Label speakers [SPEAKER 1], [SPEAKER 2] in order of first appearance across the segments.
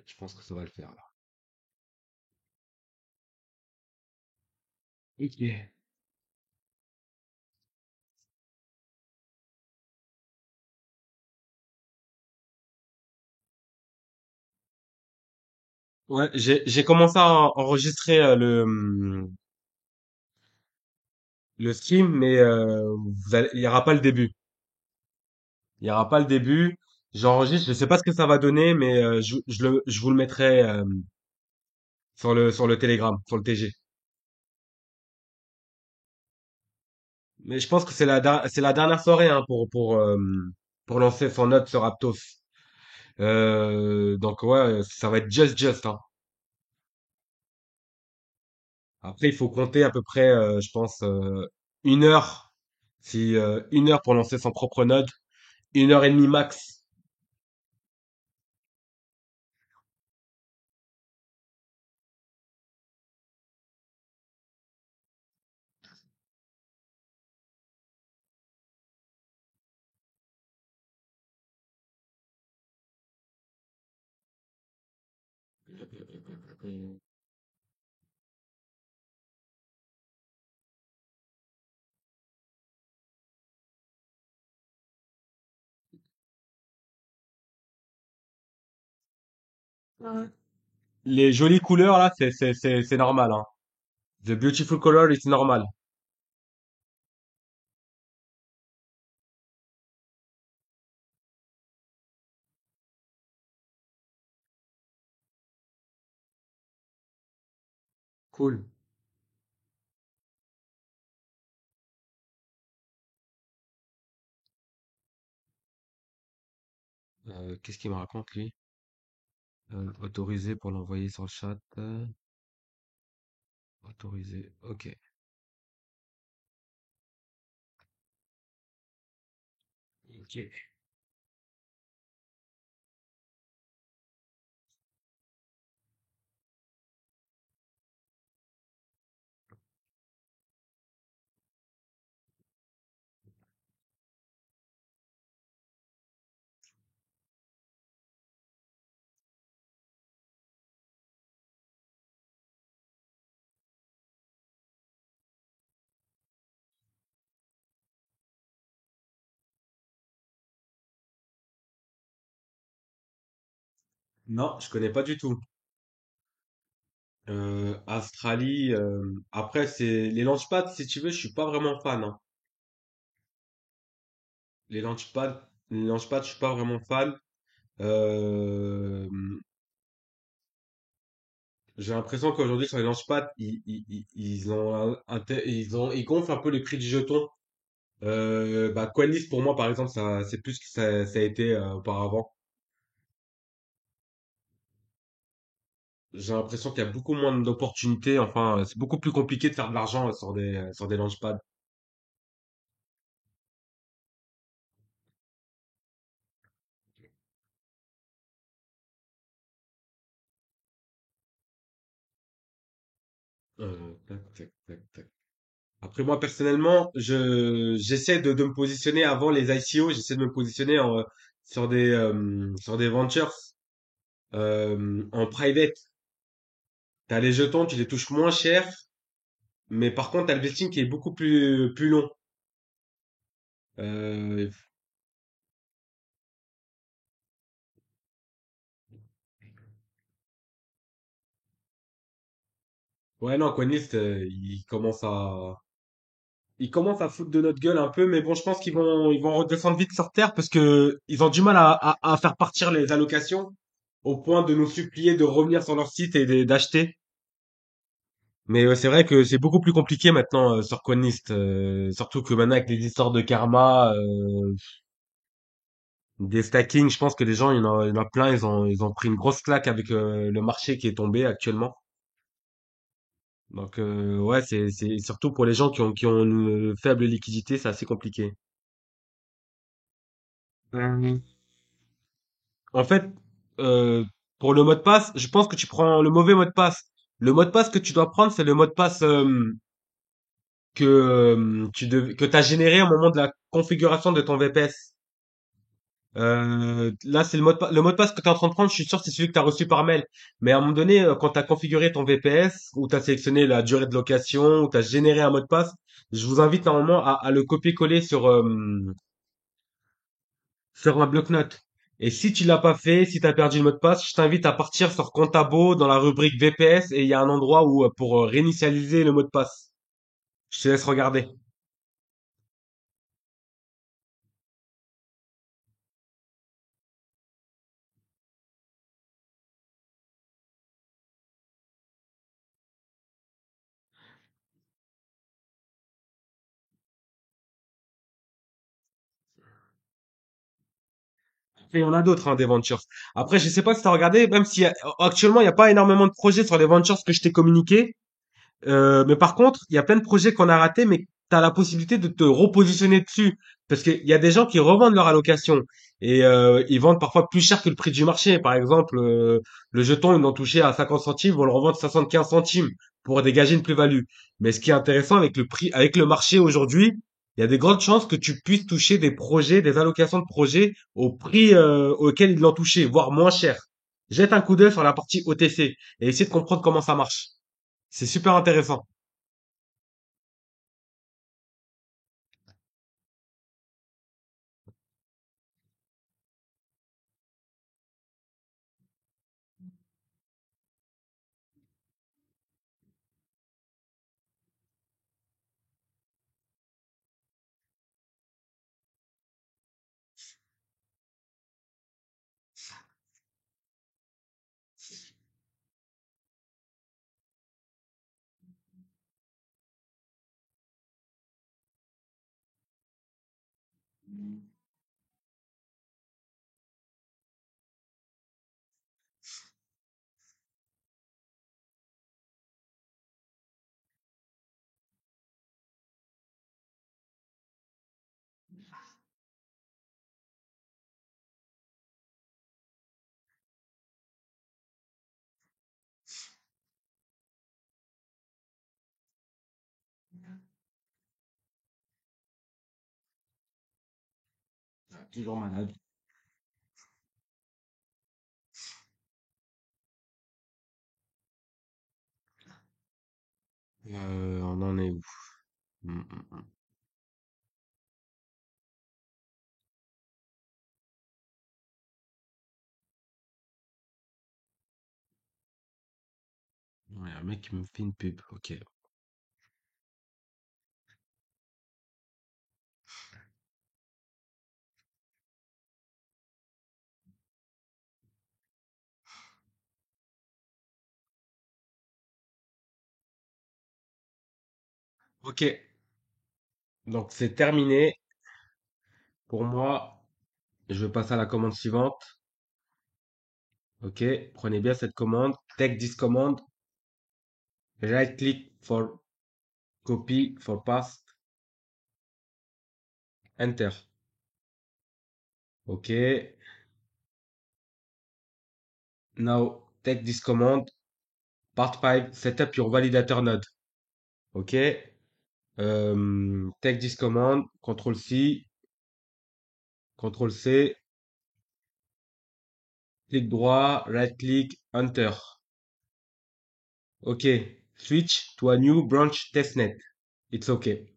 [SPEAKER 1] Je pense que ça va le faire là. Ok. Ouais, j'ai commencé à enregistrer le stream, mais il y aura pas le début. Il y aura pas le début. J'enregistre, je sais pas ce que ça va donner, mais je vous le mettrai sur le Telegram, sur le TG. Mais je pense que c'est la dernière soirée hein, pour lancer son note sur Aptos. Donc ouais, ça va être just hein. Après, il faut compter à peu près, je pense, une heure. Si une heure pour lancer son propre node, une heure et demie max. Les jolies couleurs là, c'est normal hein. The beautiful color is normal. Cool. Qu'est-ce qu'il me raconte lui? Autorisé pour l'envoyer sur le chat. Autorisé. Ok. Ok. Non, je connais pas du tout. Australie. Après, c'est les launchpads, si tu veux, je suis pas vraiment fan. Hein. Les launchpads, je suis pas vraiment fan. Euh, j'ai l'impression qu'aujourd'hui sur les launchpads, ils ont ils gonflent un peu les prix du jeton. Bah, Coinlist pour moi par exemple, ça c'est plus que ça a été auparavant. J'ai l'impression qu'il y a beaucoup moins d'opportunités. Enfin, c'est beaucoup plus compliqué de faire de l'argent sur des launchpads. Tac, tac, tac, tac. Après moi personnellement, j'essaie de me positionner avant les ICO, j'essaie de me positionner sur des ventures en private. T'as les jetons, tu les touches moins cher, mais par contre t'as le vesting qui est beaucoup plus long. Euh, ouais non, Quenlist, il commence à foutre de notre gueule un peu, mais bon, je pense ils vont redescendre vite sur terre parce que ils ont du mal à faire partir les allocations au point de nous supplier de revenir sur leur site et d'acheter. Mais c'est vrai que c'est beaucoup plus compliqué maintenant sur Coinlist, surtout que maintenant avec les histoires de karma, des stacking, je pense que les gens, il y en a plein, ils ont pris une grosse claque avec le marché qui est tombé actuellement. Donc ouais, c'est surtout pour les gens qui ont une faible liquidité, c'est assez compliqué. Mhm. En fait, euh, pour le mot de passe, je pense que tu prends le mauvais mot de passe. Le mot de passe que tu dois prendre, c'est le mot de passe que t'as généré au moment de la configuration de ton VPS. Là, c'est le mot de passe que tu es en train de prendre. Je suis sûr que c'est celui que tu as reçu par mail. Mais à un moment donné, quand tu as configuré ton VPS, ou tu as sélectionné la durée de location, ou tu as généré un mot de passe, je vous invite normalement à le copier-coller sur un bloc-notes. Et si tu l'as pas fait, si tu as perdu le mot de passe, je t'invite à partir sur Comptabo dans la rubrique VPS et il y a un endroit où pour réinitialiser le mot de passe. Je te laisse regarder. Et il y en a d'autres, hein, des ventures. Après, je sais pas si tu as regardé, même si actuellement, il n'y a pas énormément de projets sur les ventures que je t'ai communiqué. Mais par contre, il y a plein de projets qu'on a ratés, mais tu as la possibilité de te repositionner dessus. Parce qu'il y a des gens qui revendent leur allocation. Et ils vendent parfois plus cher que le prix du marché. Par exemple, le jeton, ils l'ont touché à 50 centimes, ils vont le revendre 75 centimes pour dégager une plus-value. Mais ce qui est intéressant avec le prix, avec le marché aujourd'hui, il y a des grandes chances que tu puisses toucher des projets, des allocations de projets au prix auquel ils l'ont touché, voire moins cher. Jette un coup d'œil sur la partie OTC et essaie de comprendre comment ça marche. C'est super intéressant. Toujours malade. On en est où? Mm, mm, Ouais, un mec qui me fait une pub. Ok. Ok. Donc c'est terminé. Pour moi, je vais passer à la commande suivante. Ok. Prenez bien cette commande. Take this command. Right click for copy for paste. Enter. Ok. Now take this command. Part 5. Set up your validator node. Ok. Take this command. Contrôle C. Contrôle C. Clic droit. Right click. Enter. Ok. Switch to a new branch testnet. It's okay.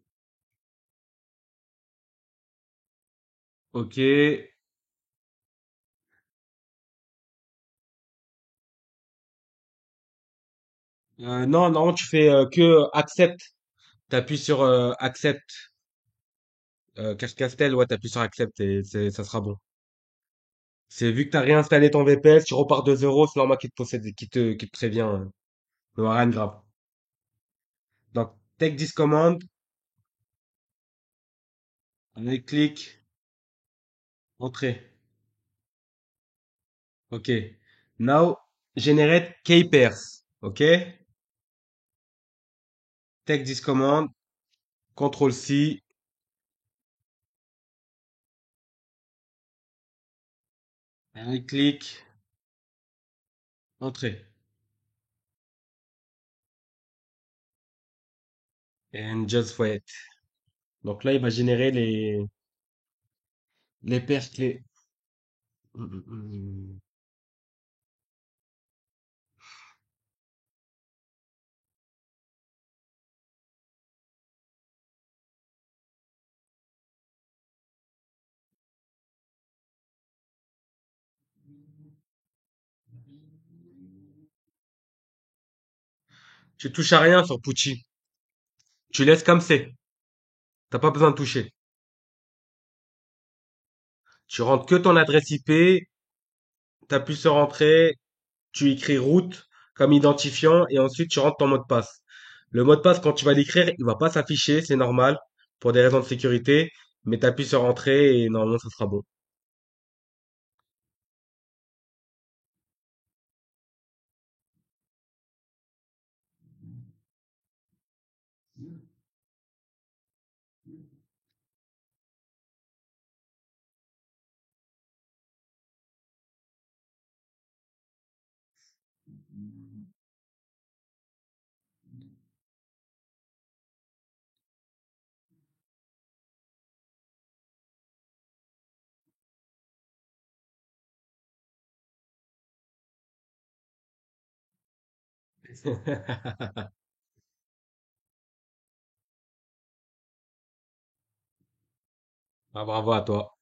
[SPEAKER 1] Ok. Non, non, tu fais que accept. T'appuies sur accept. Cache-Castel, ouais, t'appuies sur accept et ça sera bon. C'est vu que t'as réinstallé ton VPS, tu repars de zéro, c'est normal qu'il te possède, qu'il te prévient. Non, rien de grave. Donc, take this command, right click, entrée. Ok. Now, generate key pairs. Ok. Take this command, control C, right click, entrée. And just wait. Donc là, il va générer les paires clés. hum. Tu touches à rien sur Pucci. Tu laisses comme c'est. T'as pas besoin de toucher. Tu rentres que ton adresse IP, t'appuies sur entrée, tu écris route comme identifiant et ensuite tu rentres ton mot de passe. Le mot de passe, quand tu vas l'écrire, il va pas s'afficher, c'est normal, pour des raisons de sécurité, mais t'appuies sur entrée et normalement ça sera bon. Ah, bravo à toi.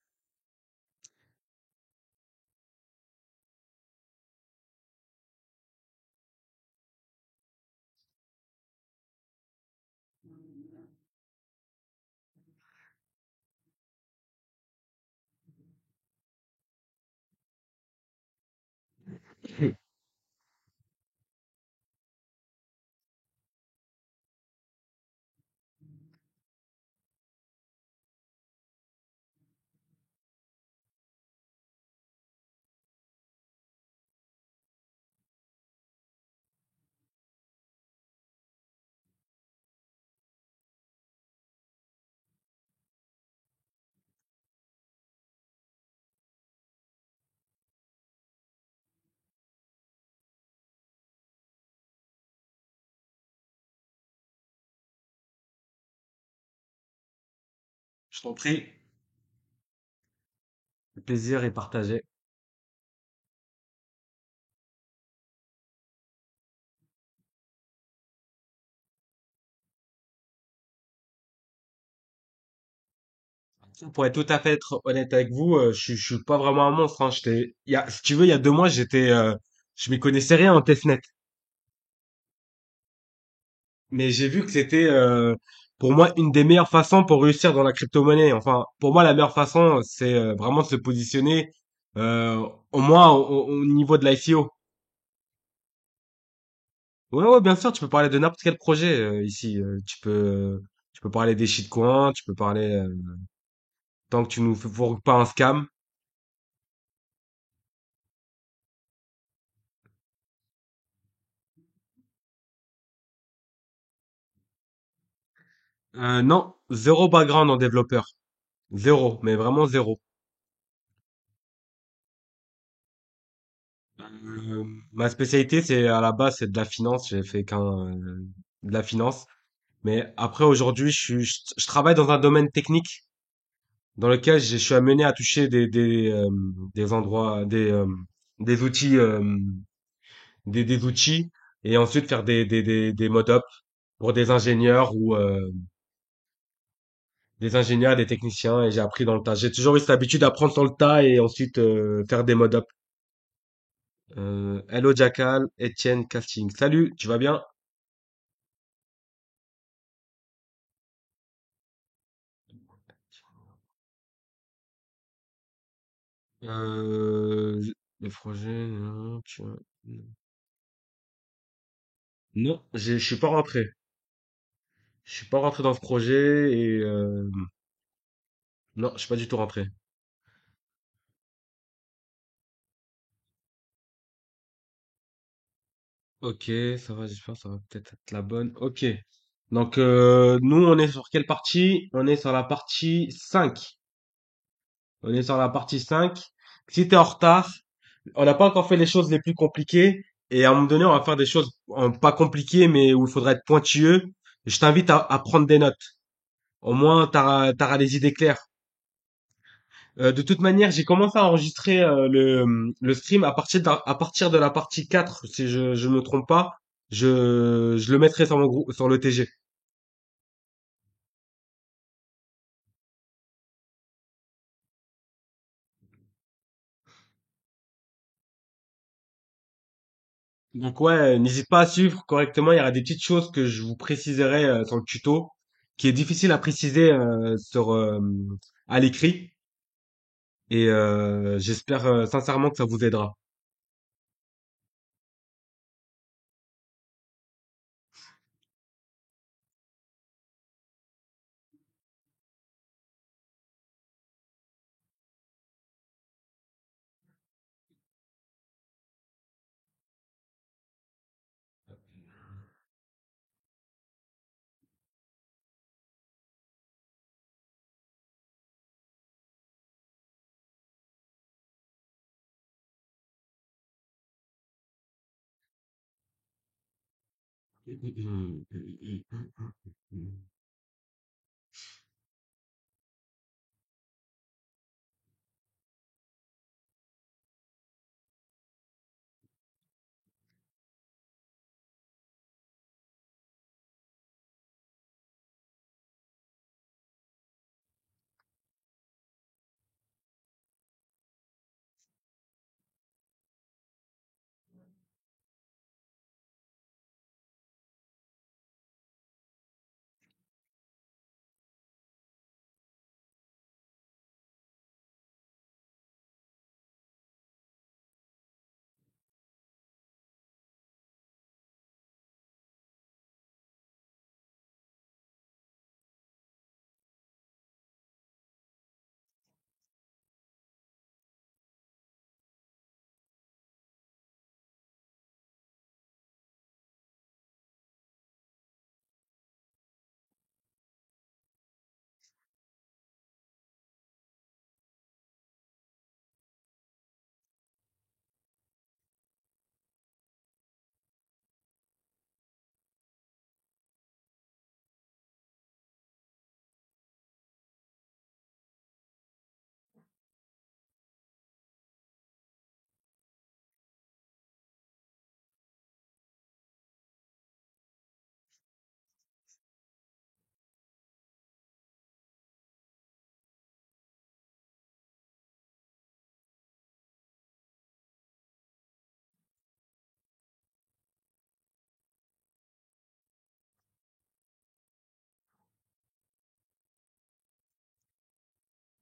[SPEAKER 1] Je t'en prie. Le plaisir est partagé. Pour être tout à fait être honnête avec vous, je suis pas vraiment un monstre, hein. Si tu veux, il y a 2 mois, je m'y connaissais rien en testnet. Mais j'ai vu que c'était, pour moi, une des meilleures façons pour réussir dans la crypto-monnaie. Enfin, pour moi, la meilleure façon, c'est vraiment de se positionner, au moins au niveau de l'ICO. Ouais, ouais, bien sûr, tu peux parler de n'importe quel projet ici. Tu peux parler des shitcoins, tu peux parler, tant que tu nous fourgues pas un scam. Non, zéro background en développeur. Zéro, mais vraiment zéro. Euh, Ma spécialité, c'est à la base, c'est de la finance. J'ai fait de la finance. Mais après, aujourd'hui, je travaille dans un domaine technique dans lequel je suis amené à toucher des endroits, des outils, des outils, et ensuite faire des mod-up pour des ingénieurs ou des ingénieurs, des techniciens. Et j'ai appris dans le tas. J'ai toujours eu cette habitude d'apprendre sur le tas et ensuite faire des mod-up. Hello Jackal, Etienne Casting. Salut, tu vas bien? Le projet, non, non, je suis pas rentré. Je suis pas rentré dans ce projet et non, je suis pas du tout rentré. Ok, ça va, j'espère, ça va peut-être être la bonne. Ok. Donc nous, on est sur quelle partie? On est sur la partie 5. On est sur la partie 5. Si t'es en retard, on n'a pas encore fait les choses les plus compliquées. Et à un moment donné, on va faire des choses pas compliquées, mais où il faudra être pointilleux. Je t'invite à prendre des notes. Au moins, t'auras les idées claires. De toute manière, j'ai commencé à enregistrer le stream à partir de la partie 4, si je ne me trompe pas. Je le mettrai sur mon groupe, sur le TG. Donc ouais, n'hésite pas à suivre correctement. Il y aura des petites choses que je vous préciserai sur le tuto, qui est difficile à préciser à l'écrit. Et j'espère sincèrement que ça vous aidera.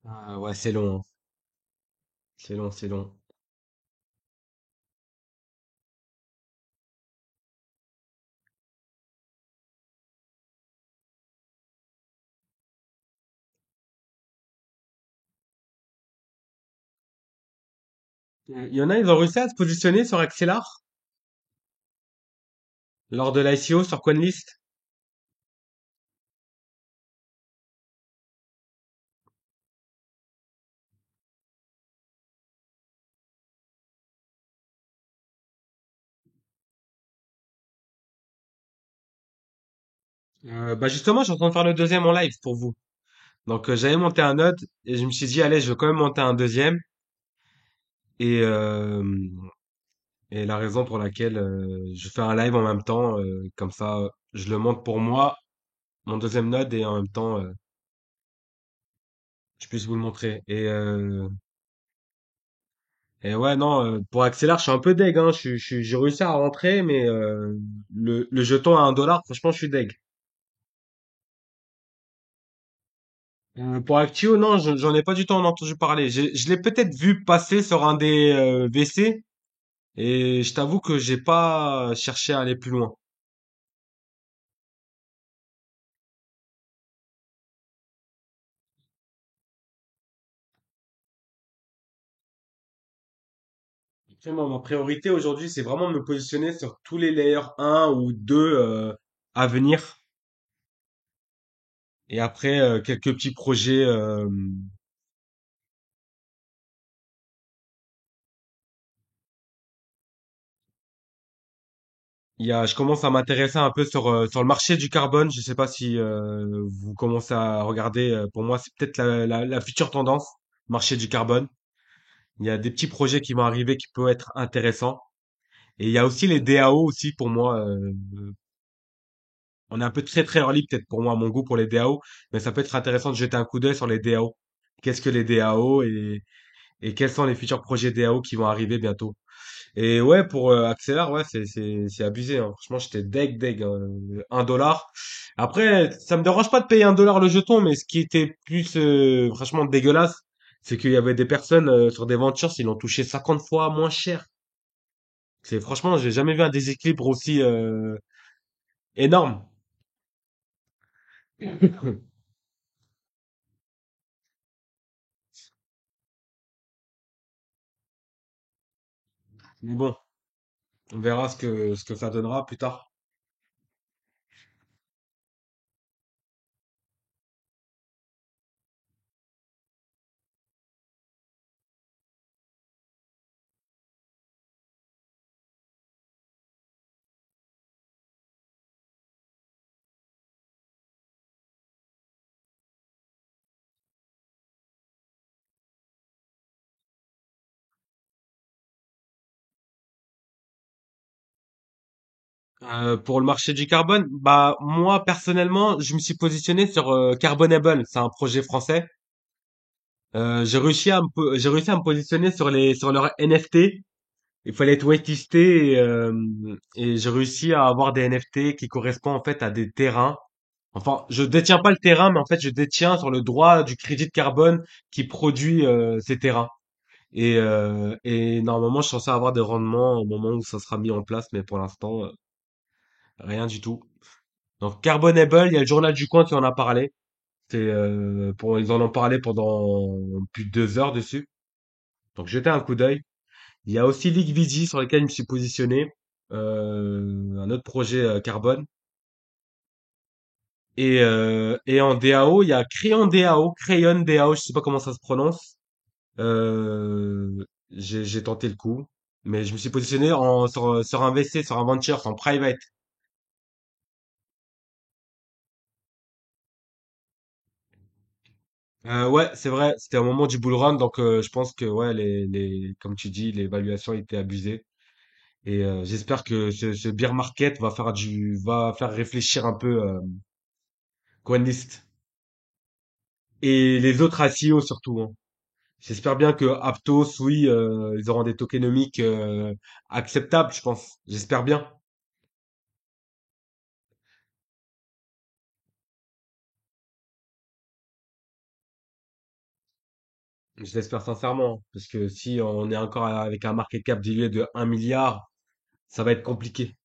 [SPEAKER 1] Ah ouais, c'est long, hein. C'est long, c'est long. Il y en a, ils ont réussi à se positionner sur Axelar lors de l'ICO sur CoinList. Bah justement, je suis en train de faire le deuxième en live pour vous. Donc j'avais monté un node et je me suis dit, allez, je vais quand même monter un deuxième. Et, euh, et la raison pour laquelle je fais un live en même temps, comme ça, je le monte pour moi, mon deuxième node, et en même temps, je puisse vous le montrer. Et ouais, non, pour Axelar, je suis un peu deg, hein. J'ai réussi à rentrer, mais le jeton à 1 dollar, franchement, je suis deg. Pour Actio, non, j'en ai pas du tout entendu parler. Je l'ai peut-être vu passer sur un des VC, et je t'avoue que j'ai pas cherché à aller plus loin. Après, moi, ma priorité aujourd'hui, c'est vraiment de me positionner sur tous les layers 1 ou 2 à venir. Et après, quelques petits projets. Je commence à m'intéresser un peu sur le marché du carbone. Je sais pas si vous commencez à regarder. Pour moi, c'est peut-être la future tendance. marché du carbone. Il y a des petits projets qui vont arriver qui peuvent être intéressants. Et il y a aussi les DAO aussi pour moi. On est un peu très très early peut-être pour moi, à mon goût pour les DAO, mais ça peut être intéressant de jeter un coup d'œil sur les DAO. Qu'est-ce que les DAO et quels sont les futurs projets DAO qui vont arriver bientôt. Et ouais, pour Axelar, ouais, c'est abusé, hein. Franchement, j'étais deg, hein. 1 dollar. Après, ça me dérange pas de payer 1 dollar le jeton, mais ce qui était plus franchement dégueulasse, c'est qu'il y avait des personnes sur des ventures, ils l'ont touché 50 fois moins cher. C'est franchement, j'ai jamais vu un déséquilibre aussi énorme. Mais bon, on verra ce que ça donnera plus tard. Pour le marché du carbone, bah moi personnellement, je me suis positionné sur Carbonable. C'est un projet français. J'ai réussi à me positionner sur leur NFT. Il fallait être waitlisté et j'ai réussi à avoir des NFT qui correspondent en fait à des terrains. Enfin, je détiens pas le terrain, mais en fait, je détiens sur le droit du crédit de carbone qui produit ces terrains. Et normalement, je suis censé avoir des rendements au moment où ça sera mis en place, mais pour l'instant, rien du tout. Donc, Carbonable, il y a le journal du coin qui en a parlé. Ils en ont parlé pendant plus de 2 heures dessus. Donc, jetez un coup d'œil. Il y a aussi Liquidity sur lequel je me suis positionné, un autre projet carbone. Et en DAO, il y a Crayon DAO, je sais pas comment ça se prononce. J'ai tenté le coup, mais je me suis positionné sur un VC, sur un venture, sur un private. Ouais, c'est vrai, c'était au moment du bull run, donc je pense que ouais, comme tu dis, l'évaluation était abusée. Et j'espère que ce bear market va faire réfléchir un peu CoinList. Et les autres ICO surtout, hein. J'espère bien que Aptos, oui, ils auront des tokenomiques acceptables, je pense. J'espère bien. Je l'espère sincèrement, hein, parce que si on est encore avec un market cap dilué de 1 milliard, ça va être compliqué.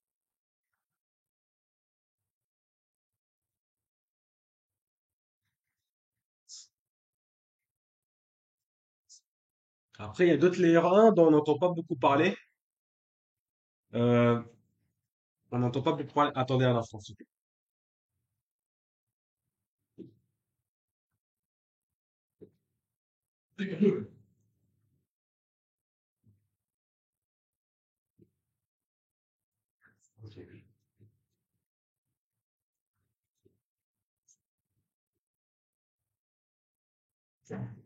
[SPEAKER 1] Après, il y a d'autres layers 1 dont on n'entend pas beaucoup parler. Euh, on n'entend pas beaucoup parler. Attendez un instant, s'il vous plaît. Ok.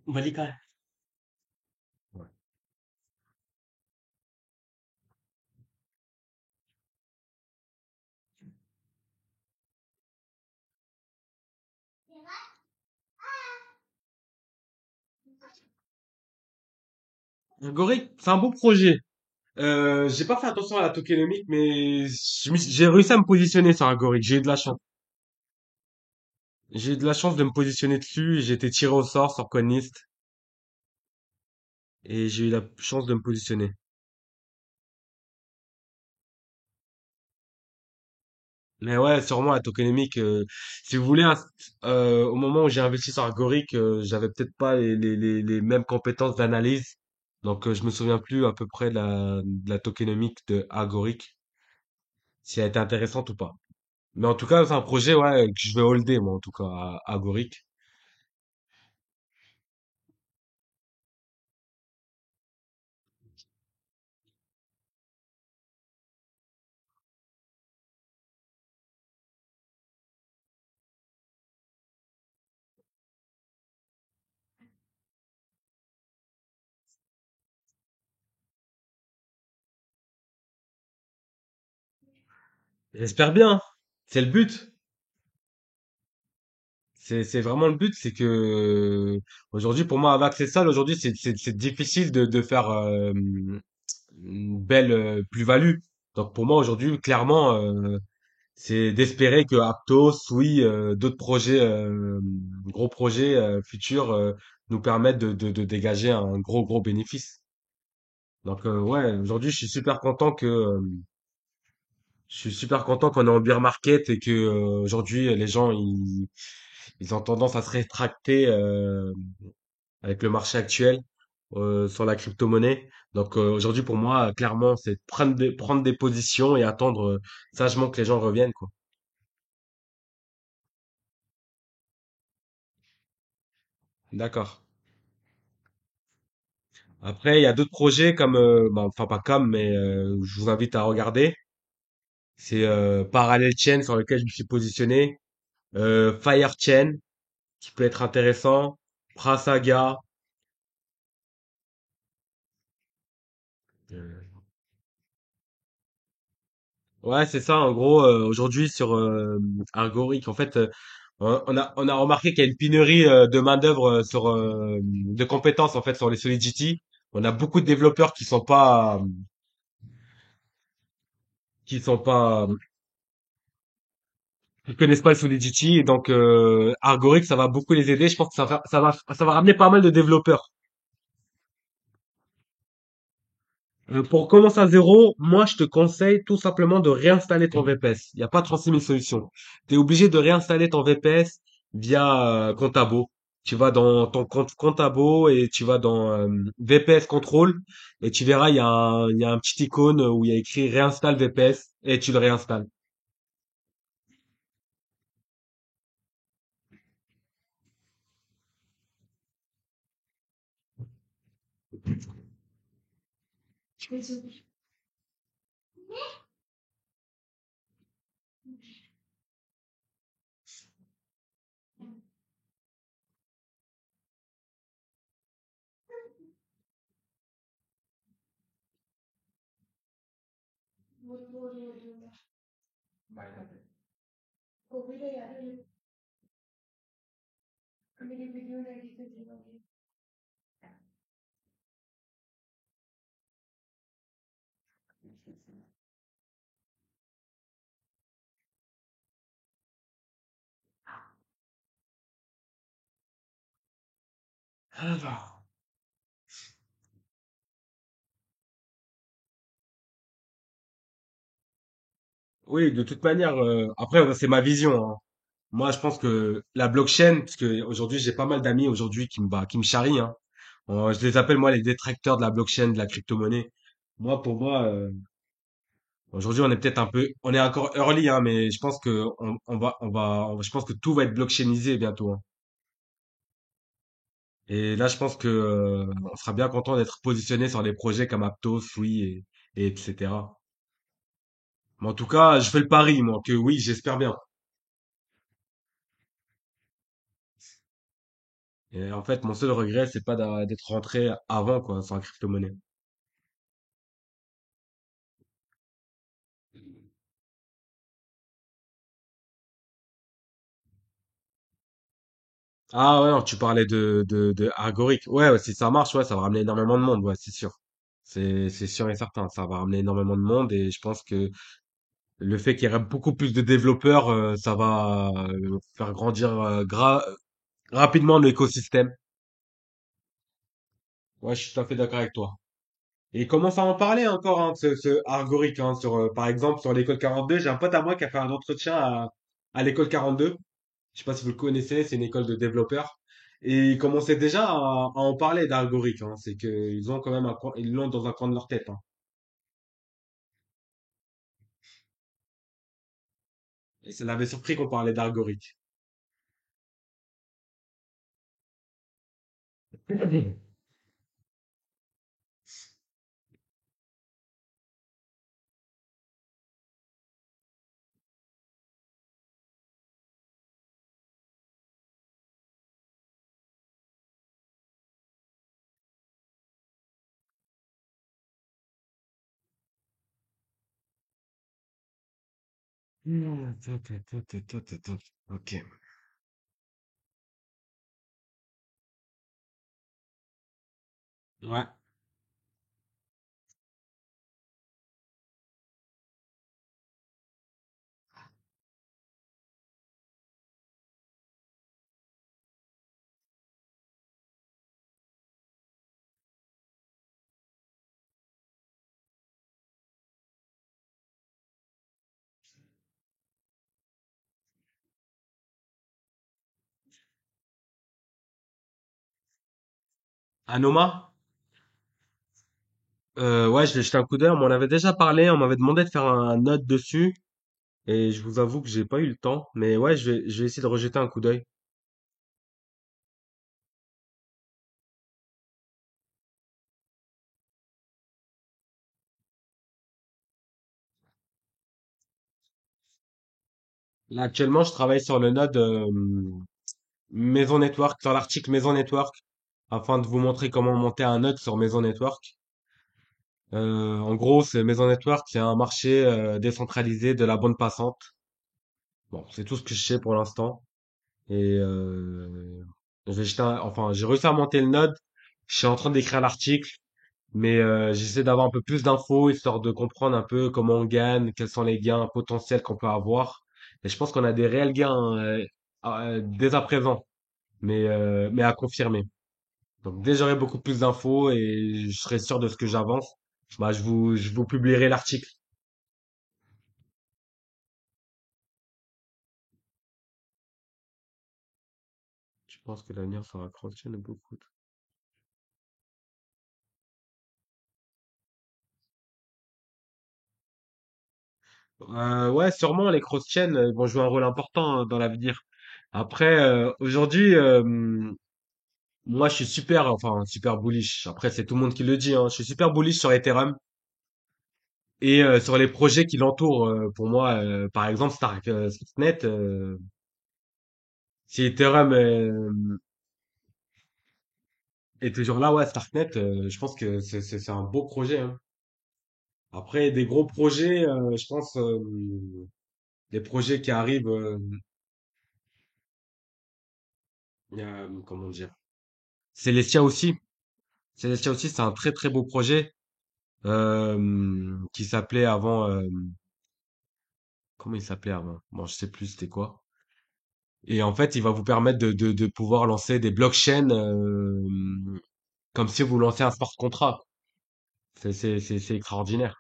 [SPEAKER 1] Malika. Ouais. Goric, c'est un beau projet. J'ai pas fait attention à la tokenomique, mais j'ai réussi à me positionner sur Agoric. J'ai eu de la chance. J'ai eu de la chance de me positionner dessus. J'ai été tiré au sort sur Coinlist et j'ai eu la chance de me positionner. Mais ouais, sûrement la tokenomique. Si vous voulez, hein, au moment où j'ai investi sur Agoric, j'avais peut-être pas les mêmes compétences d'analyse. Donc, je me souviens plus à peu près de la tokenomique de Agoric, si elle était intéressante ou pas. Mais en tout cas, c'est un projet ouais, que je vais holder, moi, en tout cas, à Agoric. J'espère bien. C'est le but. C'est vraiment le but, c'est que aujourd'hui pour moi avec c'est ça aujourd'hui c'est difficile de faire une belle plus-value. Donc pour moi aujourd'hui clairement c'est d'espérer que Aptos, oui, d'autres projets gros projets futurs nous permettent de dégager un gros bénéfice. Donc ouais, aujourd'hui je suis super content qu'on est en bear market et que aujourd'hui les gens ils ont tendance à se rétracter avec le marché actuel sur la crypto-monnaie. Donc aujourd'hui pour moi clairement c'est prendre des positions et attendre sagement que les gens reviennent quoi. D'accord. Après il y a d'autres projets comme bah, enfin pas comme mais je vous invite à regarder. C'est Parallel Chain sur lequel je me suis positionné, Fire Chain qui peut être intéressant, Prasaga. Ouais, c'est ça. En gros, aujourd'hui sur Argoric, en fait, on a remarqué qu'il y a une pénurie de main-d'œuvre sur de compétences en fait sur les Solidity. On a beaucoup de développeurs qui sont pas qui connaissent pas le Solidity et donc Argoric ça va beaucoup les aider. Je pense que ça va ramener pas mal de développeurs. Pour commencer à zéro, moi, je te conseille tout simplement de réinstaller ton VPS. Il n'y a pas 36 000 solutions. Tu es obligé de réinstaller ton VPS via Contabo. Tu vas dans ton compte Contabo et tu vas dans VPS Control et tu verras, il y a un petit icône où il y a écrit réinstalle VPS et tu le réinstalles. Alors. Oui, de toute manière, après, c'est ma vision, hein. Moi, je pense que la blockchain, parce que aujourd'hui, j'ai pas mal d'amis aujourd'hui qui me charrient, hein. Je les appelle moi les détracteurs de la blockchain, de la crypto-monnaie. Moi, pour moi, aujourd'hui, on est peut-être un peu, on est encore early, hein, mais je pense que je pense que tout va être blockchainisé bientôt, hein. Et là, je pense que on sera bien content d'être positionné sur des projets comme Aptos, oui, et etc. Mais en tout cas, je fais le pari, moi, que oui, j'espère bien. Et en fait, mon seul regret, c'est pas d'être rentré avant, quoi, sur la crypto-monnaie. Ah ouais, non, tu parlais de Agoric. Ouais, ouais, si ça marche, ouais, ça va ramener énormément de monde, ouais, c'est sûr. C'est sûr et certain, ça va ramener énormément de monde et je pense que le fait qu'il y ait beaucoup plus de développeurs, ça va faire grandir rapidement l'écosystème. Ouais, je suis tout à fait d'accord avec toi. Et commence à en parler encore, hein, de ce Argoric, hein, sur, par exemple, sur l'école 42. J'ai un pote à moi qui a fait un entretien à l'école 42. Je sais pas si vous le connaissez, c'est une école de développeurs. Et ils commençaient déjà à en parler d'Algoric, hein. C'est qu'ils ont quand même ils l'ont dans un coin de leur tête, hein. Et ça l'avait surpris qu'on parlait d'Algoric. Ok. Ouais. Anoma? Ouais, je l'ai jeté un coup d'œil. On m'en avait déjà parlé. On m'avait demandé de faire un note dessus. Et je vous avoue que j'ai pas eu le temps. Mais ouais, je vais essayer de rejeter un coup d'œil. Là, actuellement, je travaille sur le node Maison Network, sur l'article Maison Network, afin de vous montrer comment monter un node sur Maison Network. En gros, c'est Maison Network, c'est un marché décentralisé de la bande passante. Bon, c'est tout ce que je sais pour l'instant. Et enfin, j'ai réussi à monter le node. Je suis en train d'écrire l'article, mais j'essaie d'avoir un peu plus d'infos histoire de comprendre un peu comment on gagne, quels sont les gains potentiels qu'on peut avoir. Et je pense qu'on a des réels gains dès à présent, mais à confirmer. Donc dès que j'aurai beaucoup plus d'infos et je serai sûr de ce que j'avance, bah je vous publierai l'article. Je pense que l'avenir sera cross-chain et beaucoup. Ouais, sûrement les cross-chain vont jouer un rôle important dans l'avenir. Après, aujourd'hui, moi je suis super bullish. Après, c'est tout le monde qui le dit, hein. Je suis super bullish sur Ethereum et sur les projets qui l'entourent. Pour moi, par exemple, Starknet, si Ethereum est toujours là, ouais, Starknet, je pense que c'est un beau projet, hein. Après, des gros projets, je pense, des projets qui arrivent, il y a, comment dire, Celestia aussi. Celestia aussi, c'est un très très beau projet qui s'appelait avant. Comment il s'appelait avant? Bon, je sais plus c'était quoi. Et en fait, il va vous permettre de pouvoir lancer des blockchains comme si vous lancez un smart contract. C'est extraordinaire.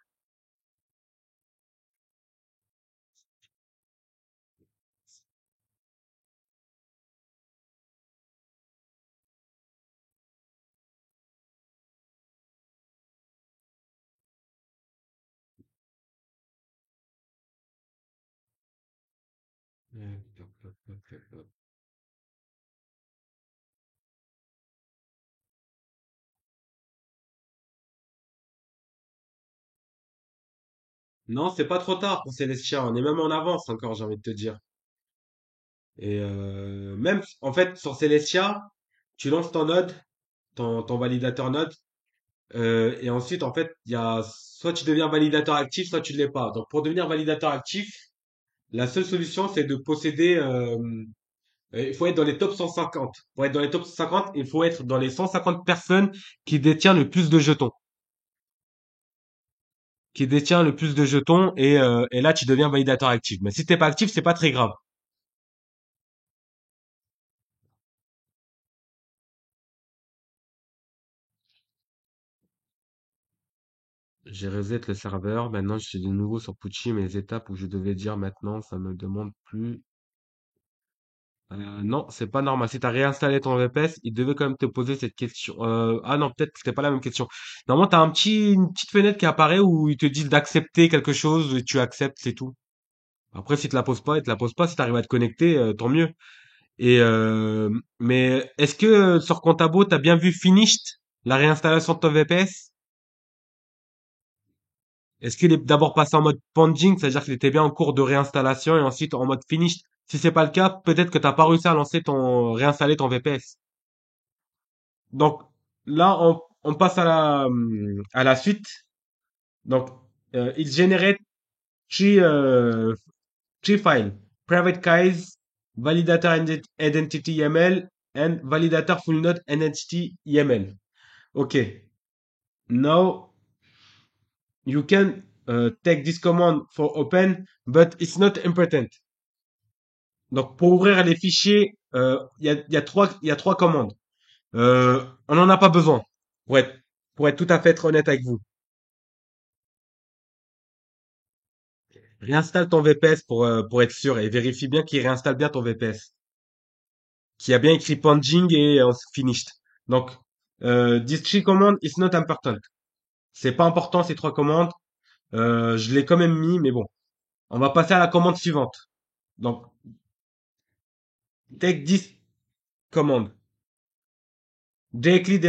[SPEAKER 1] Non, c'est pas trop tard pour Celestia. On est même en avance encore, j'ai envie de te dire. Et même, en fait, sur Celestia, tu lances ton node, ton validateur node, et ensuite, en fait, il y a soit tu deviens validateur actif, soit tu ne l'es pas. Donc, pour devenir validateur actif, la seule solution, c'est de posséder. Il faut être dans les top 150. Pour être dans les top 150, il faut être dans les 150 personnes qui détiennent le plus de jetons. Qui détient le plus de jetons, et là, tu deviens validateur actif. Mais si t'es pas actif, c'est pas très grave. J'ai reset le serveur. Maintenant, je suis de nouveau sur Pucci. Mes étapes où je devais dire maintenant, ça me demande plus. Non, c'est pas normal. Si tu as réinstallé ton VPS, il devait quand même te poser cette question. Ah non, peut-être que c'était pas la même question. Normalement, tu as une petite fenêtre qui apparaît où ils te disent d'accepter quelque chose et tu acceptes, c'est tout. Après, si te la pose pas, il te la pose pas. Si tu arrives à te connecter, tant mieux. Et mais est-ce que sur Contabo, tu as bien vu Finished, la réinstallation de ton VPS? Est-ce qu'il est d'abord passé en mode pending, c'est-à-dire qu'il était bien en cours de réinstallation et ensuite en mode finished? Si c'est pas le cas, peut-être que t'as pas réussi à lancer réinstaller ton VPS. Donc là, on passe à la suite. Donc, il generate three, three file, private keys, validator identity YAML, and validator full node identity YAML. Okay. Now you can take this command for open, but it's not important. Donc pour ouvrir les fichiers, il y a trois commandes. On n'en a pas besoin. Pour être, pour être tout à fait honnête avec vous. Réinstalle ton VPS pour être sûr et vérifie bien qu'il réinstalle bien ton VPS. Qui a bien écrit panging et finished. Donc, these three commands is not important. C'est pas important ces trois commandes. Je l'ai quand même mis, mais bon. On va passer à la commande suivante. Donc, take this command. Directly,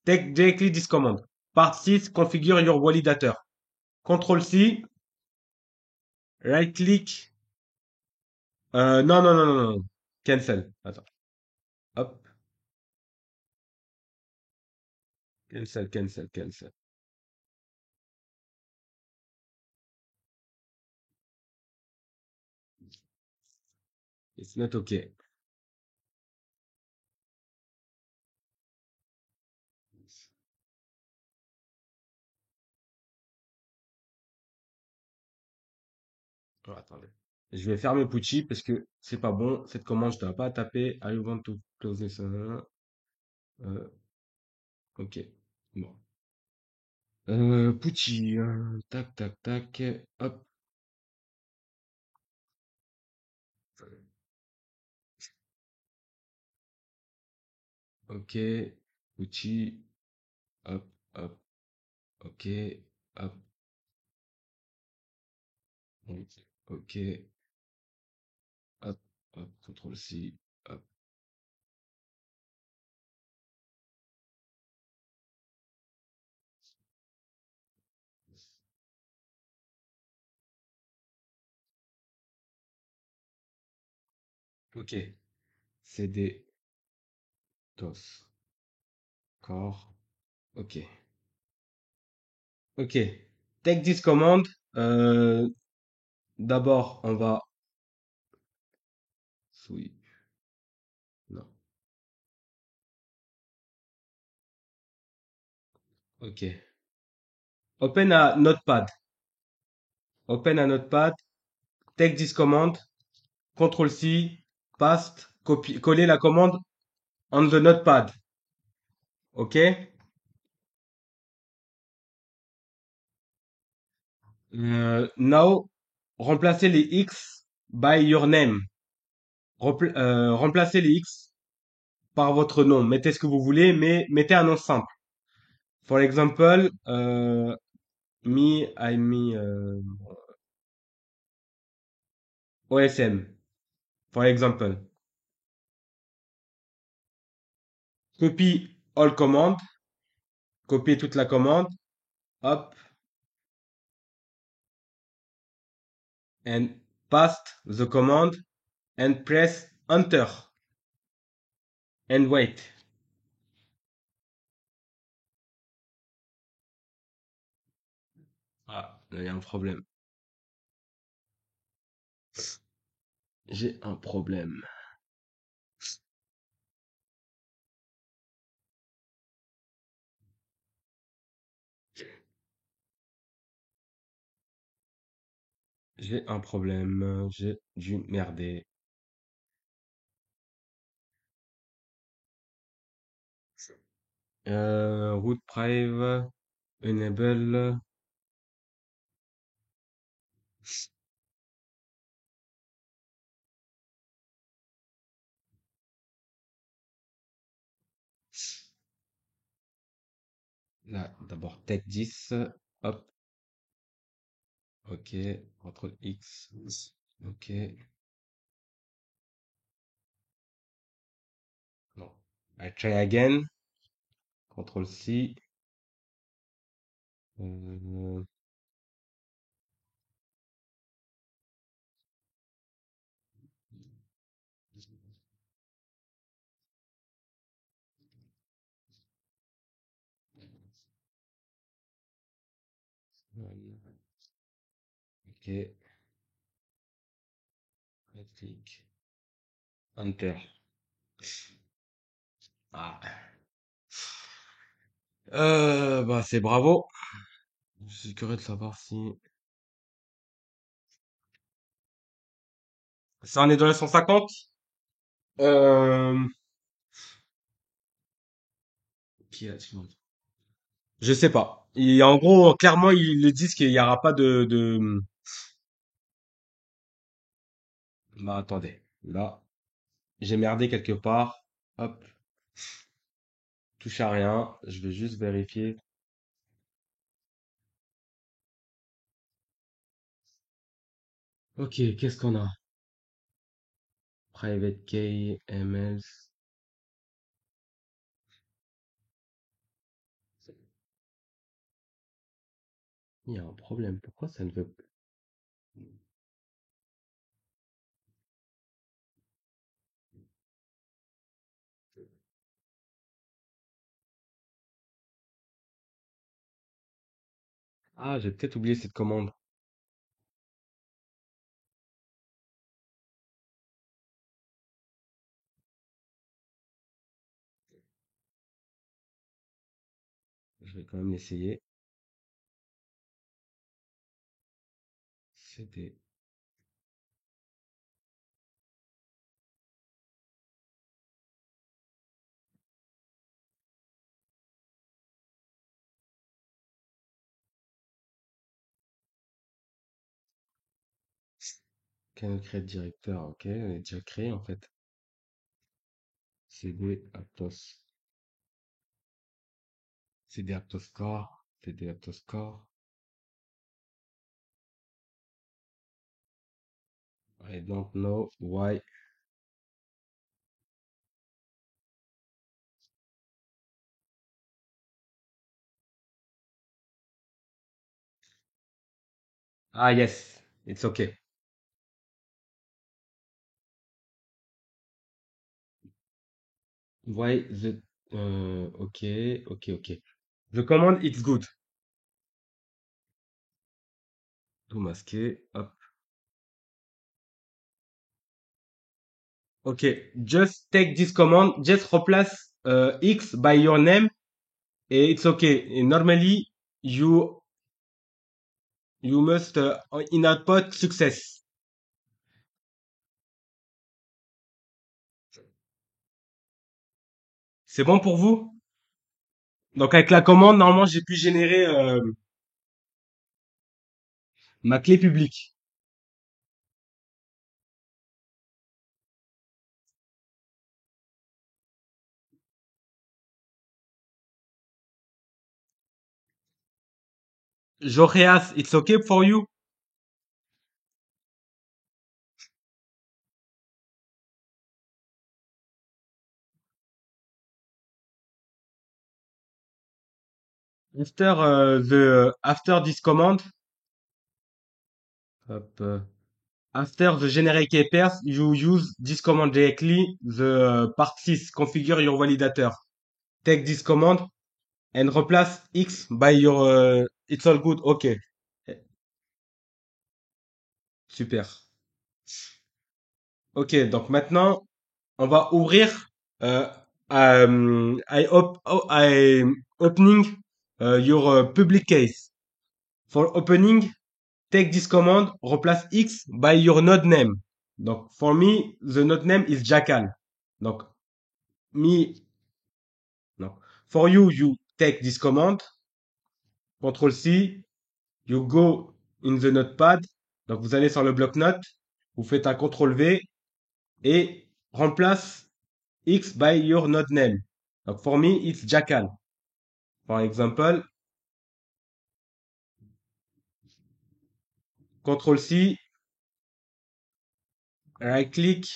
[SPEAKER 1] take directly this command. Part 6, configure your validator. Control C, right click. Non, non, non, non, non. Cancel. Attends. Hop. Cancel, cancel, cancel. It's not okay. Oh, attendez. Je vais fermer Pucci parce que c'est pas bon. Cette commande, je dois pas taper. I want to close this. Ok. Bon. Pucci. Tac, tac, tac. Hop. Ok. Pucci. Hop, hop. Ok. Hop. Ok. Ok. Hop. Hop. Contrôle C. Hop. Ok. CD. DOS. Core. Ok. Ok. Take this command. Euh, D'abord, on va. Sweep. Non. Ok. Open a Notepad. Open a Notepad. Take this command. Control C. Paste. Copier, coller la commande on the Notepad. Ok. Now, remplacez les X by your name. Remplacez les X par votre nom. Mettez ce que vous voulez, mais mettez un nom simple. For example, me, I me, OSM. For example. Copy all command. Copier toute la commande. Hop. And paste the command and press enter. And wait. Ah, il y a un problème. J'ai un problème. J'ai un problème. J'ai dû merder. Root prive. Enable. Là, d'abord tech 10. Hop. Ok. Contrôle X. Ok. Non. I try again. Contrôle C. Euh, ok. Right click, enter. Ah. Bah c'est bravo. Je suis curieux de savoir si ça en est dans les 150. Euh... Qui a Je sais pas. Et en gros, clairement, ils le disent qu'il y aura pas de... Bah attendez, là, j'ai merdé quelque part. Hop, touche à rien. Je vais juste vérifier. Ok, qu'est-ce qu'on a? Private key, MLs. Il y a un problème. Pourquoi ça ne veut pas? Ah, j'ai peut-être oublié cette commande. Je vais quand même l'essayer. CD. Can create directeur. Ok, elle est déjà créé en fait. CD Aptos. CD Aptos Core. CD Aptos Core. I don't know why. Ah yes, it's okay. Why the ok, ok. The command it's good. Tout masqué. Hop. Ok. Just take this command. Just replace X by your name. Et it's okay. And normally you must in output success. C'est bon pour vous? Donc avec la commande, normalement j'ai pu générer ma clé publique. Joreas, it's okay for you? After this command, hop, after the generate key pairs, you use this command directly. The part 6, configure your validator. Take this command and replace X by your. It's all good. Ok, super. Ok, donc maintenant, on va ouvrir. Euh, I opening your public case. For opening, take this command, replace X by your node name. Donc, for me, the node name is Jackal. Donc, me, no. For you, you take this command, Control C, you go in the notepad. Donc, vous allez sur le bloc-notes, vous faites un Control V et remplace X by your node name. Donc, for me, it's Jackal. Par exemple, Control C, right click,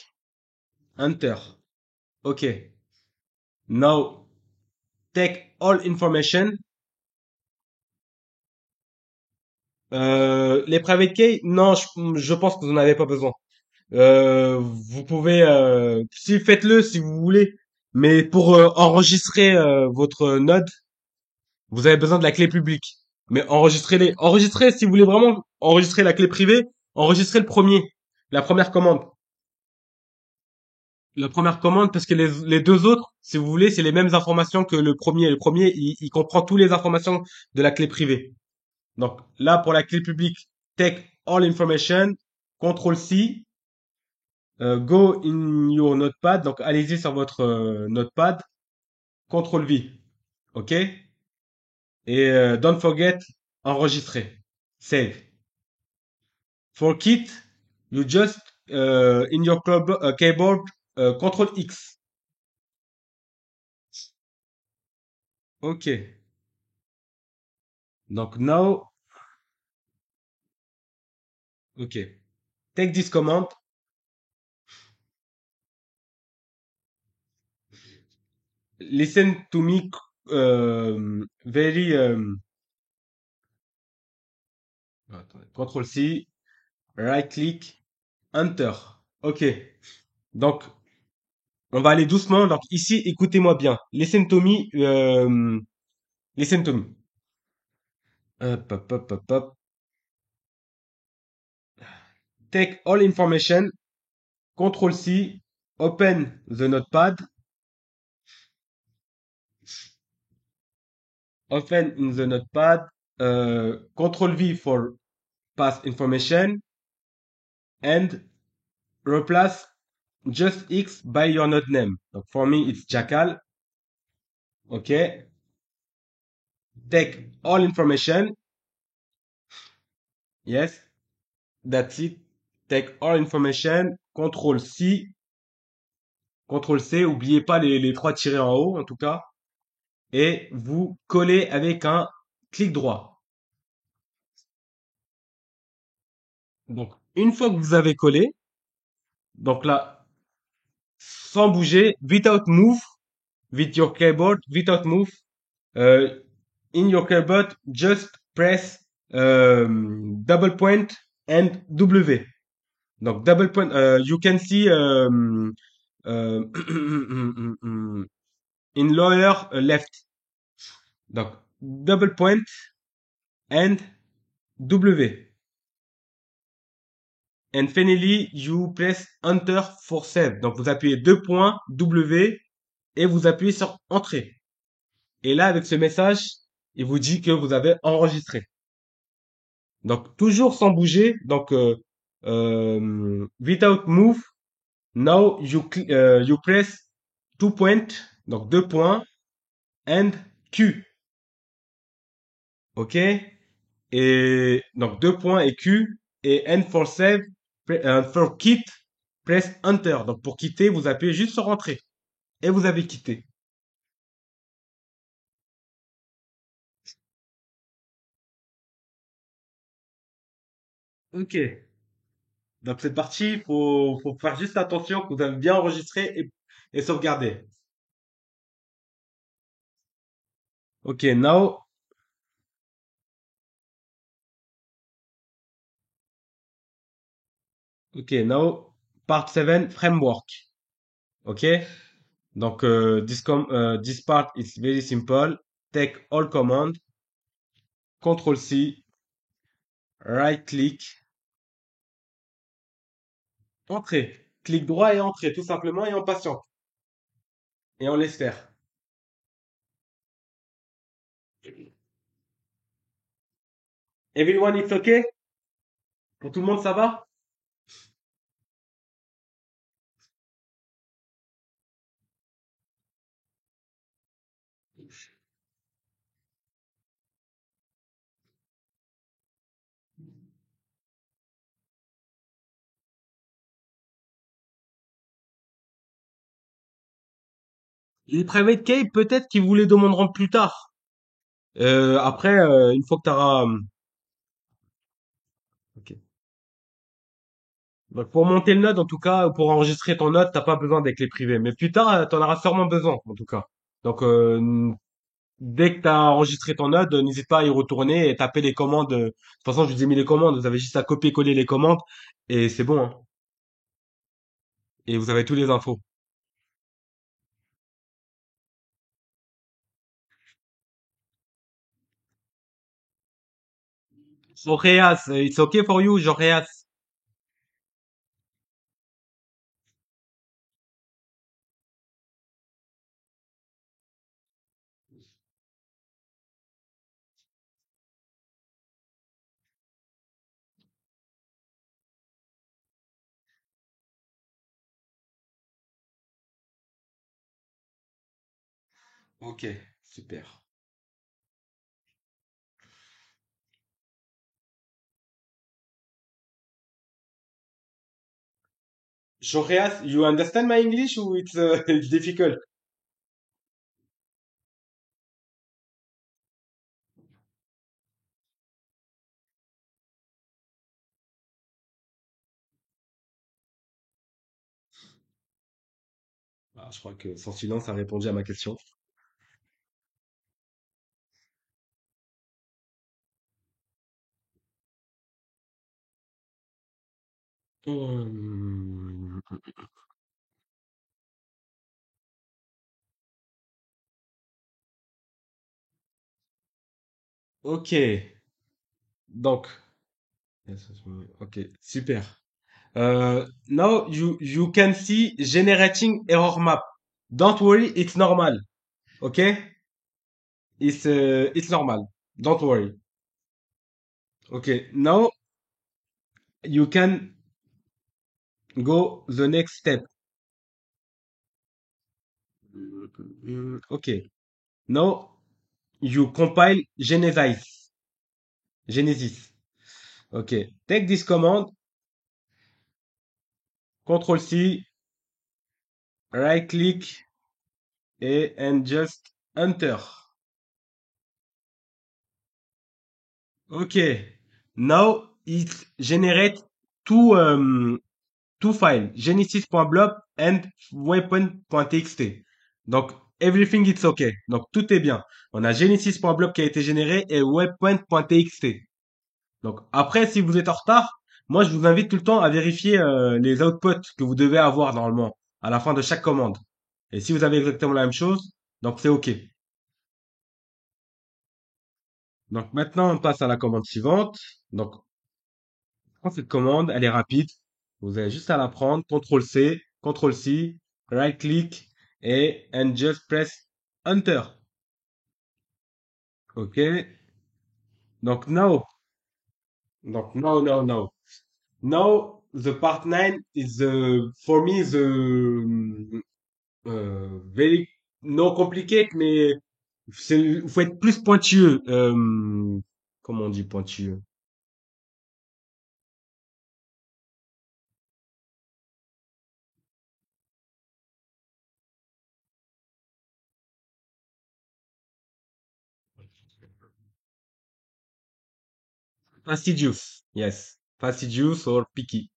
[SPEAKER 1] enter. OK. Now, take all information. Les private key, non, je pense que vous n'en avez pas besoin. Vous pouvez, si faites-le si vous voulez, mais pour enregistrer votre node, vous avez besoin de la clé publique. Mais enregistrez-les. Enregistrez si vous voulez vraiment enregistrer la clé privée, enregistrez le premier, la première commande. La première commande, parce que les deux autres, si vous voulez, c'est les mêmes informations que le premier. Le premier, il comprend toutes les informations de la clé privée. Donc là, pour la clé publique, take all information, contrôle C, go in your notepad. Donc allez-y sur votre notepad, contrôle V. OK? Et don't forget, enregistrer. Save. For Kit, you just in your keyboard, control X. OK. Donc now, OK. Take this command. Listen to me very attendez, control C, right click, enter. OK. Donc on va aller doucement. Donc ici, écoutez-moi bien. Listen to me, listen to me. Hop, hop, hop, hop, hop. Take all information, control C, open the notepad, open in the notepad, control V for pass information, and replace just X by your node name. Donc for me, it's Jackal. OK. Take all information. Yes, that's it. Take all information. Control C. Contrôle C. Oubliez pas les trois tirés en haut, en tout cas. Et vous collez avec un clic droit. Donc, une fois que vous avez collé, donc là, sans bouger, without move, with your keyboard, without move, uh, in your keyboard, just press double point and W. Donc double point, you can see in lower left. Donc double point and W. And finally you press Enter for save. Donc vous appuyez deux points W et vous appuyez sur Entrée. Et là avec ce message, il vous dit que vous avez enregistré. Donc toujours sans bouger. Donc without move. Now you press two point, donc deux points, and Q. OK? Et donc deux points et Q. Et N for save, for quit, press Enter. Donc pour quitter, vous appuyez juste sur Entrée. Et vous avez quitté. OK. Donc cette partie, faut faire juste attention que vous avez bien enregistré et sauvegardé. OK, now, OK, now, part 7, framework. OK? Donc, this part is very simple. Take all command, Control C, right click, entrée. Clic droit et entrée, tout simplement, et on patiente. Et on laisse faire. Everyone, it's okay? Pour tout le monde, ça va? Les private key, peut-être qu'ils vous les demanderont plus tard. Après, une fois que tu auras... ok. Donc, pour monter le node, en tout cas, ou pour enregistrer ton node, t'as pas besoin des clés privées. Mais plus tard, t'en auras sûrement besoin, en tout cas. Donc, dès que tu as enregistré ton node, n'hésite pas à y retourner et taper les commandes. De toute façon, je vous ai mis les commandes. Vous avez juste à copier-coller les commandes et c'est bon, hein. Et vous avez tous les infos. Joreas, it's okay for you, Joreas. Ok, super. Shoreas, you understand my English or it's difficult? Ah, je crois que son silence a répondu à ma question. Hmm, ok, donc, ok, super. Now you can see generating error map. Don't worry, it's normal. Okay, it's normal. Don't worry. Okay, now you can go the next step. Okay, now you compile Genesis. Okay, take this command, Control C, right click and just enter. Okay, now it generate two two files, genesis.blob and weapon.txt. Donc everything is okay. Donc tout est bien. On a genesis.blob qui a été généré et weapon.txt. Donc après, si vous êtes en retard, moi je vous invite tout le temps à vérifier les outputs que vous devez avoir normalement à la fin de chaque commande. Et si vous avez exactement la même chose, donc c'est OK. Donc maintenant, on passe à la commande suivante. Donc quand cette commande, elle est rapide. Vous avez juste à la prendre, CTRL C, CTRL C, right click and just press Enter. OK. Donc now. Now the part 9 is for me the very non complicated, mais faut être plus pointueux. Comment on dit pointueux? Fastidious. Yes. Fastidious or picky.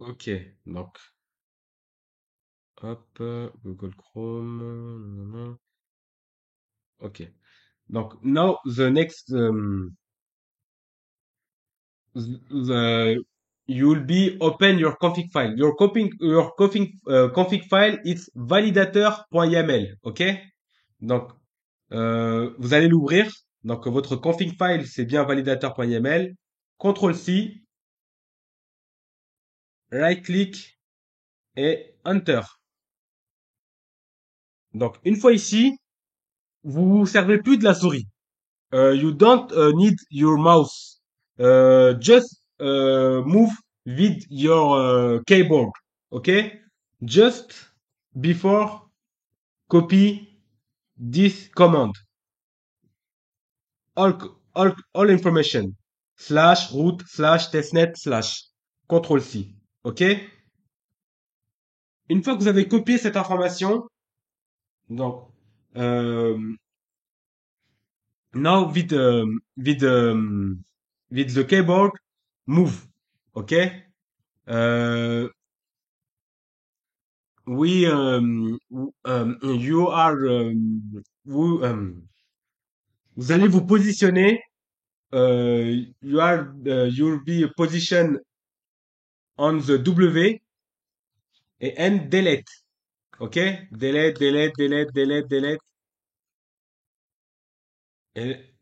[SPEAKER 1] Ok. Donc, hop, Google Chrome. Nanana. Ok. Donc, now the next, the, you will be open your config file. Your config file is validateur.yaml. Ok? Donc, vous allez l'ouvrir. Donc, votre config file, c'est bien validateur.yaml. CTRL C, right click et Enter. Donc, une fois ici, vous vous servez plus de la souris. You don't need your mouse. Just move with your keyboard. Okay? Just before copy this command. All information. Slash root slash testnet slash. Control C. OK? Une fois que vous avez copié cette information, donc, euh, now with the keyboard, move. OK? Euh, you are, vous allez vous positionner, you'll be positioned on the W et N delete. OK? Delete. Et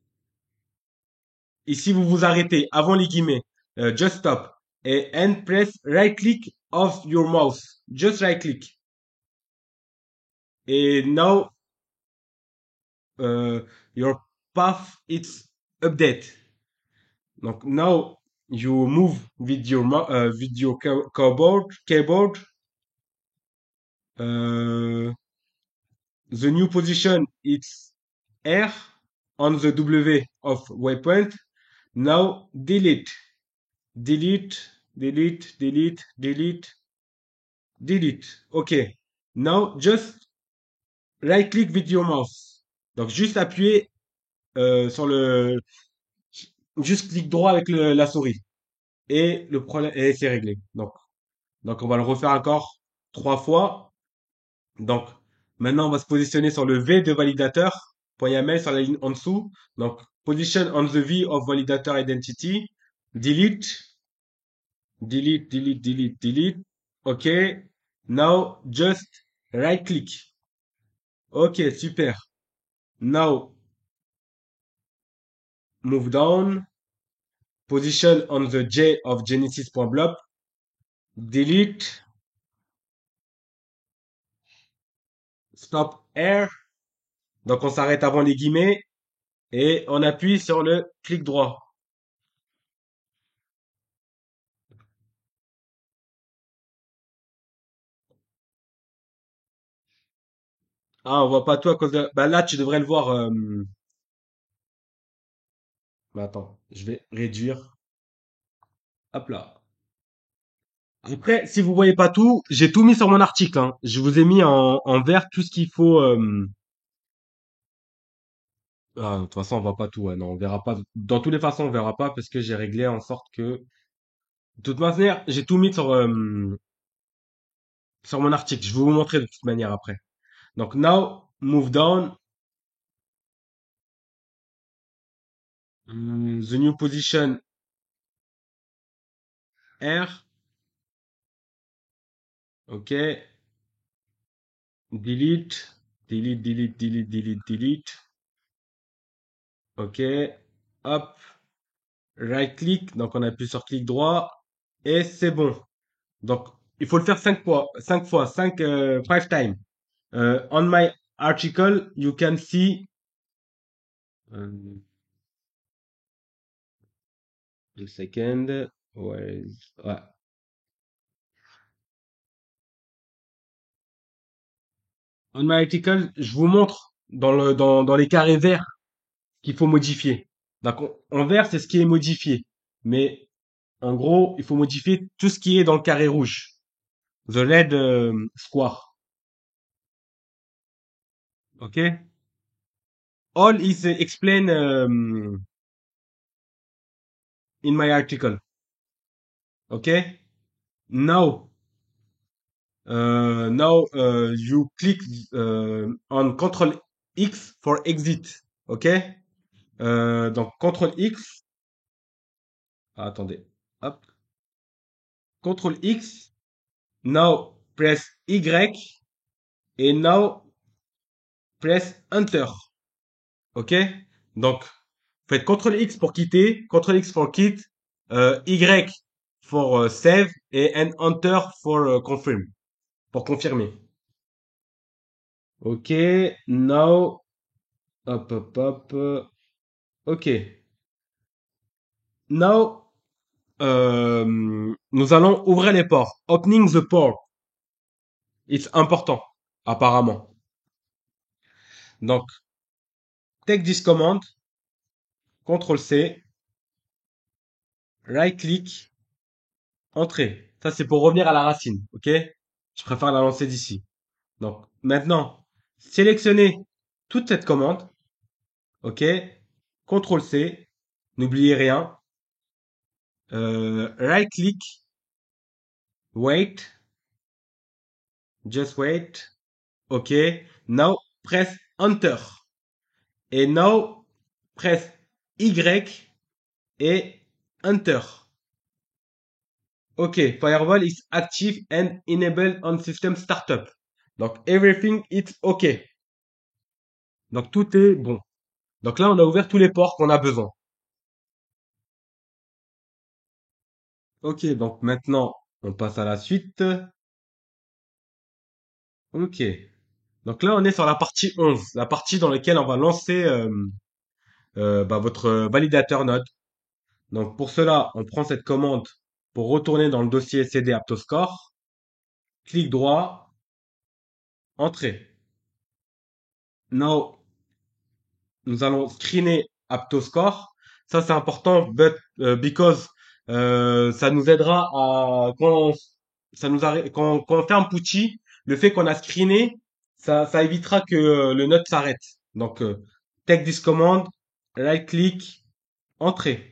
[SPEAKER 1] ici, vous vous arrêtez avant les guillemets. Just stop. Et and press right click of your mouse. Just right click. Et now, uh, your path is update. Donc, now, you move with your video keyboard. Uh, the new position is R on the W of waypoint. Now delete, delete, delete, delete, delete, delete. Okay. Now just right click with your mouse. Donc juste appuyer sur le, juste clic droit avec la souris et le problème et c'est réglé. Donc on va le refaire encore 3 fois. Donc maintenant on va se positionner sur le V de validateur. .yaml sur la ligne en dessous. Donc position on the V of validator identity. Delete, delete, delete, delete, delete. OK. Now just right click. OK, super. Now move down. Position on the J of genesis.blob. Delete. Stop R. Donc on s'arrête avant les guillemets et on appuie sur le clic droit. Ah, on voit pas tout à cause de... Bah là, tu devrais le voir. Mais attends, je vais réduire. Hop là. Après, si vous voyez pas tout, j'ai tout mis sur mon article, hein. Je vous ai mis en vert tout ce qu'il faut. Ah, de toute façon, on voit pas tout. Ouais, non, on verra pas. Dans toutes les façons, on verra pas parce que j'ai réglé en sorte que. De toute manière, j'ai tout mis sur mon article. Je vais vous montrer de toute manière après. Donc, now, move down. The new position R. OK. Delete. Delete, delete, delete, delete, delete. OK. Hop. Right click. Donc, on appuie sur clic droit. Et c'est bon. Donc, il faut le faire 5 fois. 5 fois. 5 times. On my article, you can see. Euh, a second. Ouais. On my article, je vous montre dans les carrés verts qu'il faut modifier. Donc, en vert, c'est ce qui est modifié. Mais en gros, il faut modifier tout ce qui est dans le carré rouge. The red square. OK? All is explained in my article. OK? Now, you click on Control X for exit. OK? Donc, Control X. Ah, attendez. Hop. Control X. Now, press Y. Et now, press Enter. OK? Donc, faites CTRL X pour quitter, CTRL X for quit, Y for save et Enter for confirm, pour confirmer. OK, now, hop, hop, hop. OK. Now, nous allons ouvrir les ports. Opening the port. It's important, apparemment. Donc, take this command, CTRL C, right click, entrée. Ça, c'est pour revenir à la racine. OK? Je préfère la lancer d'ici. Donc, maintenant, sélectionnez toute cette commande. OK? CTRL C. N'oubliez rien. Right click. Wait. Just wait. OK. Now, press Enter. Et now, press Y et Enter. OK. Firewall is active and enabled on system startup. Donc, everything is OK. Donc, tout est bon. Donc là, on a ouvert tous les ports qu'on a besoin. OK. Donc, maintenant, on passe à la suite. OK. Donc là, on est sur la partie 11, la partie dans laquelle on va lancer bah, votre validateur Node. Donc pour cela, on prend cette commande pour retourner dans le dossier CD AptoScore, clic droit, entrée. Now, nous allons screener AptoScore. Ça, c'est important, because ça nous aidera à quand on fait un putty, le fait qu'on a screené, ça évitera que le note s'arrête. Donc, take this command, right click, entrée.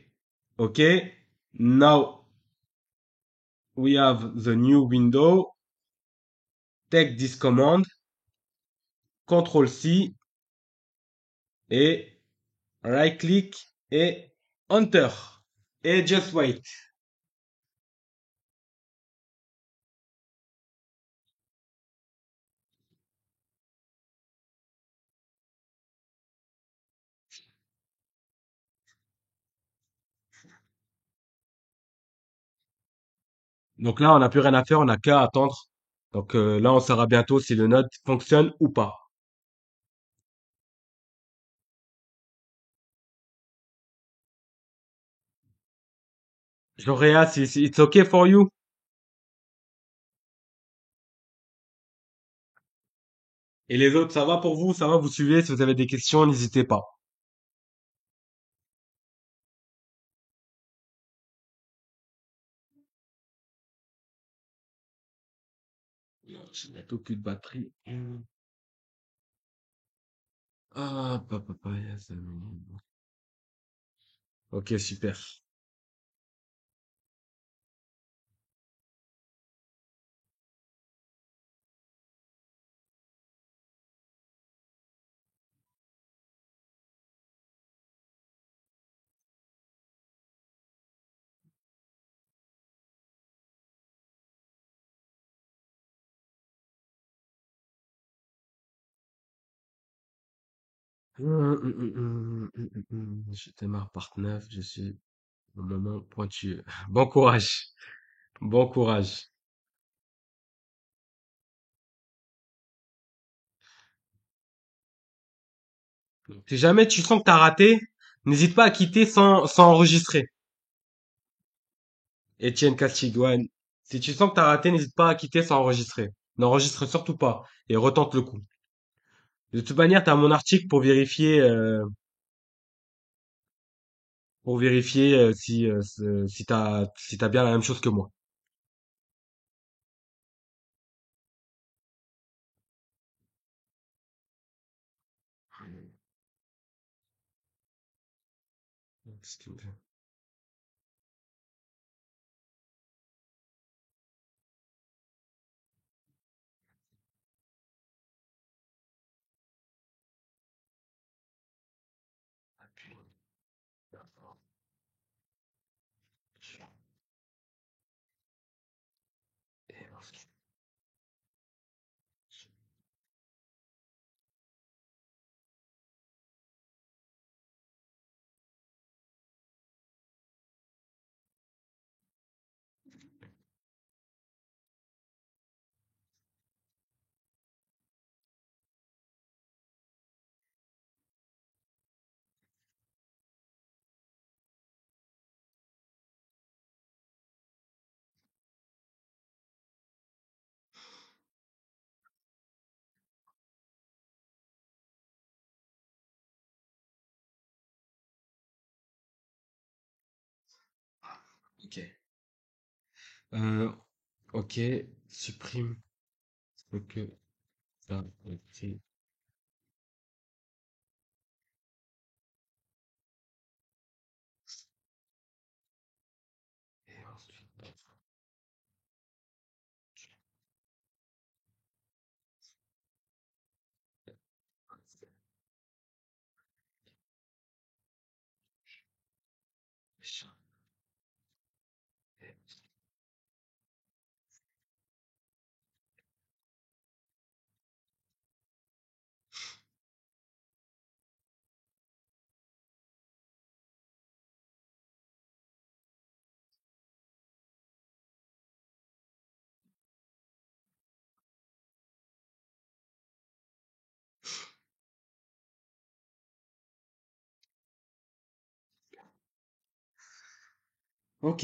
[SPEAKER 1] OK. Now we have the new window. Take this command, Control C et right click et enter. Et just wait. Donc là, on n'a plus rien à faire, on n'a qu'à attendre. Donc là, on saura bientôt si le node fonctionne ou pas. Joréa, si it's okay for you. Et les autres, ça va pour vous? Ça va, vous suivez? Si vous avez des questions, n'hésitez pas. J'ai bientôt plus de batterie. Ah, papa, yes. Ok, super. Je démarre par 9, je suis au moment pointu. Bon courage. Bon courage. Si jamais tu sens que t'as raté, n'hésite pas à quitter sans enregistrer. Étienne Castigouane. Si tu sens que t'as raté, n'hésite pas à quitter sans enregistrer. N'enregistre surtout pas et retente le coup. De toute manière, t'as mon article pour vérifier si t'as bien la même chose que moi. Ok. Euh, ok. Supprime ce que t'as écrit. Et ensuite, Ok.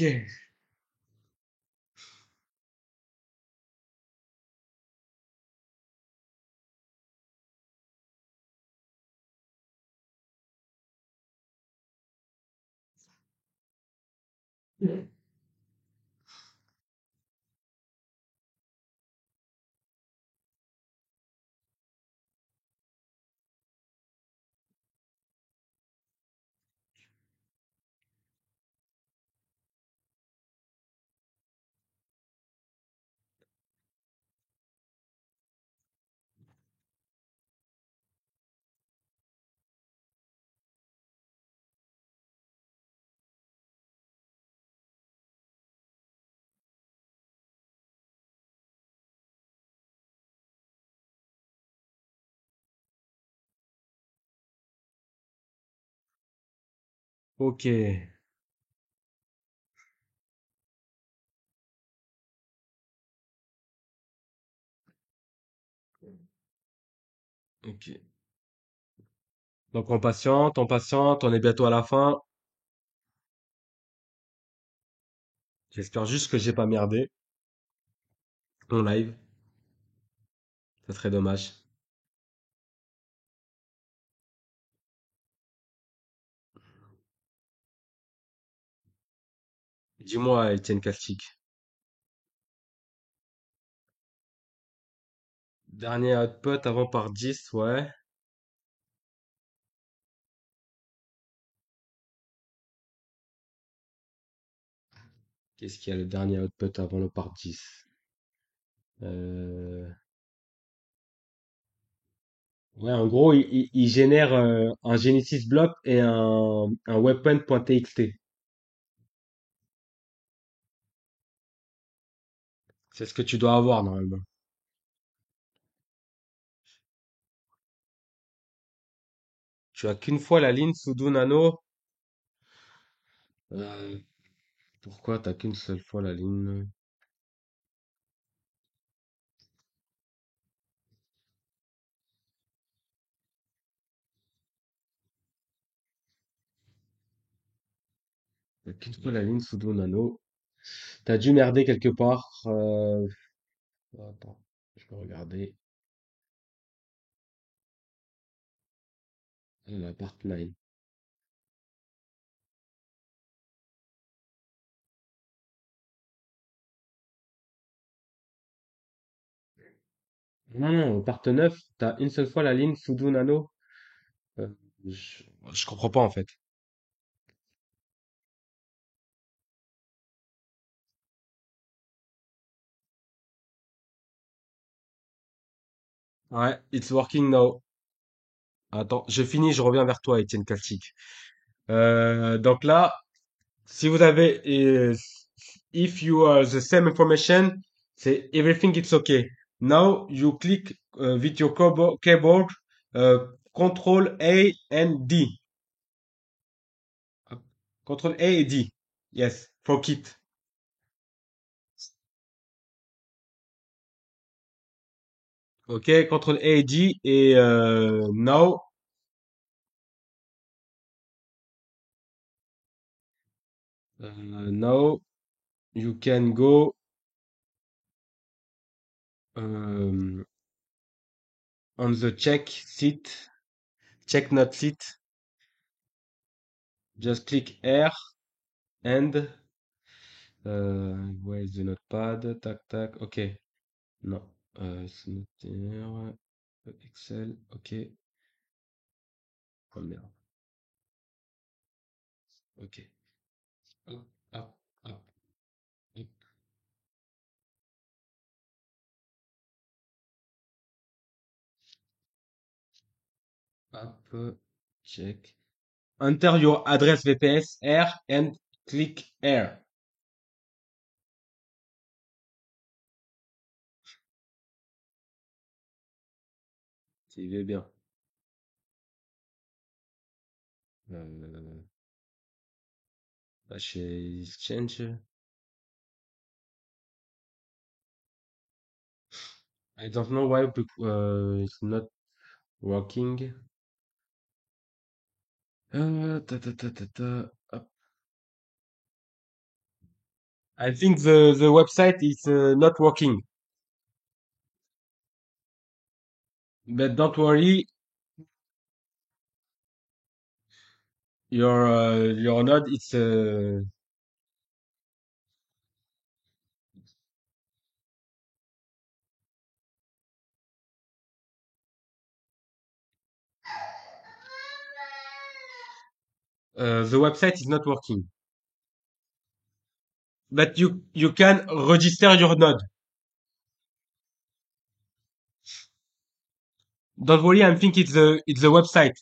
[SPEAKER 1] Ok. Ok. Donc on patiente, on est bientôt à la fin. J'espère juste que j'ai pas merdé mon live. Ça serait dommage. Dis-moi, Étienne Castic. Dernier output avant par 10, ouais. Qu'est-ce qu'il y a le dernier output avant le par 10? Euh... Ouais, en gros, il génère un Genesis block et un weapon.txt. C'est ce que tu dois avoir normalement. Tu as qu'une fois la ligne sudo nano. Euh, Pourquoi t'as qu'une seule fois la ligne? T'as qu'une fois la ligne sudo nano. T'as dû merder quelque part. Attends, je vais regarder. La part 9. Non, non, part 9, t'as une seule fois la ligne sudo nano. Euh, je, je comprends pas en fait. Ouais, it's working now. Attends, je finis, je reviens vers toi, Étienne Calcic. Donc là, si vous avez, if you are the same information, c'est everything it's okay. Now you click with your keyboard, uh, Control A and D. Control A et D. Yes, for kit. Ok, Control A et D et now, now you can go um, on the check sheet, check not sheet. Just click R and where is the notepad? Tac tac. Ok. Non. C'est noté. Excel. Ok. Oh merde. Ok. Hop, hop, hop, hop, hop. Check. Enter your address VPS R and click R. Tu veux bien. Euh, Là, chez Exchange. I don't know why it's not working. Ta ta ta ta ta. Hop. I think the website is not working, but don't worry, your node it's the website is not working. But you can register your node. Don't worry, I think it's the website.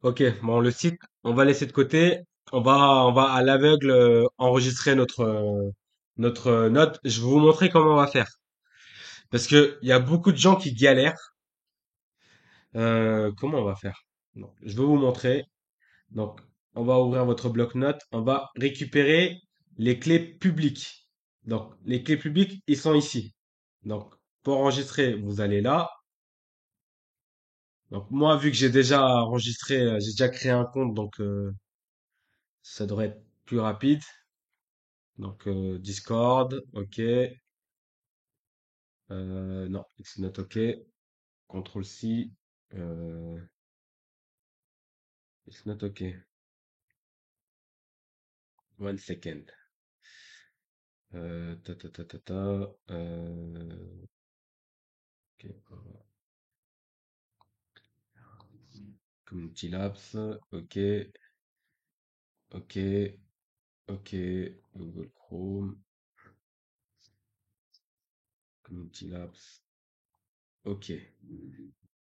[SPEAKER 1] Ok, bon le site, on va laisser de côté. On va à l'aveugle enregistrer notre note. Je vais vous montrer comment on va faire. Parce que il y a beaucoup de gens qui galèrent. Comment on va faire? Donc, je vais vous montrer. Donc, on va ouvrir votre bloc-notes. On va récupérer les clés publiques. Donc, les clés publiques, ils sont ici. Donc, pour enregistrer, vous allez là. Donc, moi, vu que j'ai déjà enregistré, j'ai déjà créé un compte, donc ça devrait être plus rapide. Donc, Discord, ok. Non, it's not ok. Contrôle C, euh, it's not ok. 1 second. Ta ta ta ta ta. Ok. Community Labs, ok, ok, ok, Google Chrome, Community Labs, ok,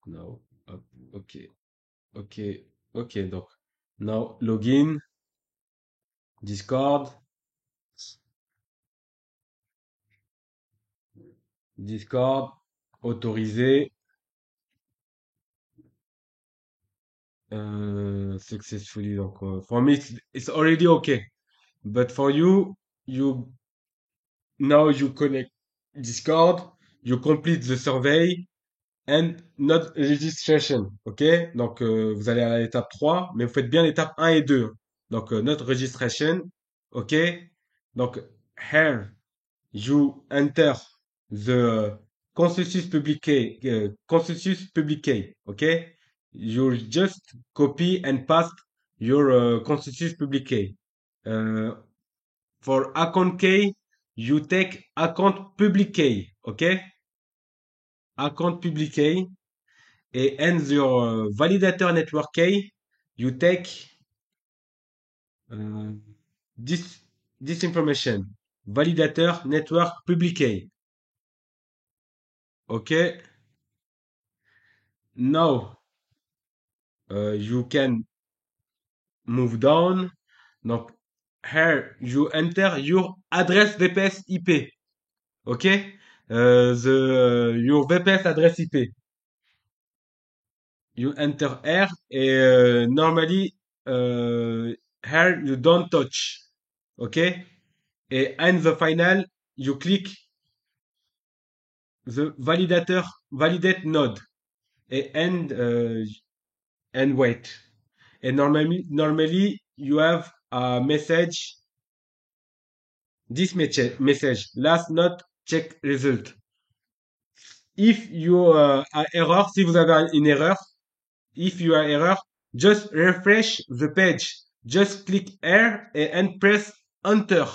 [SPEAKER 1] now, hop, ok, ok, ok, donc, now, login, Discord, Discord, autorisé, successfully, donc, for me, it's already okay, but for you, you, now you connect Discord, you complete the survey, and not registration. OK? Donc, vous allez à l'étape 3, mais vous faites bien l'étape 1 et 2. Donc, not registration. OK? Donc, here you enter the consensus publique, consensus publique. OK? You just copy and paste your consensus publique. Uh, for account key, you take account public key. OK? Account public key. And your validator network key, you take uh, this this information. Validator network public key. Okay. Now you can move down. Donc here you enter your address VPS IP. Okay. The your VPS address IP. You enter here and normally here you don't touch. Okay. And the final, you click the validator validate node and wait. And normally you have a message. This message last not check result. If you are error, si vous avez une erreur, if you are error, just refresh the page. Just click here and press enter.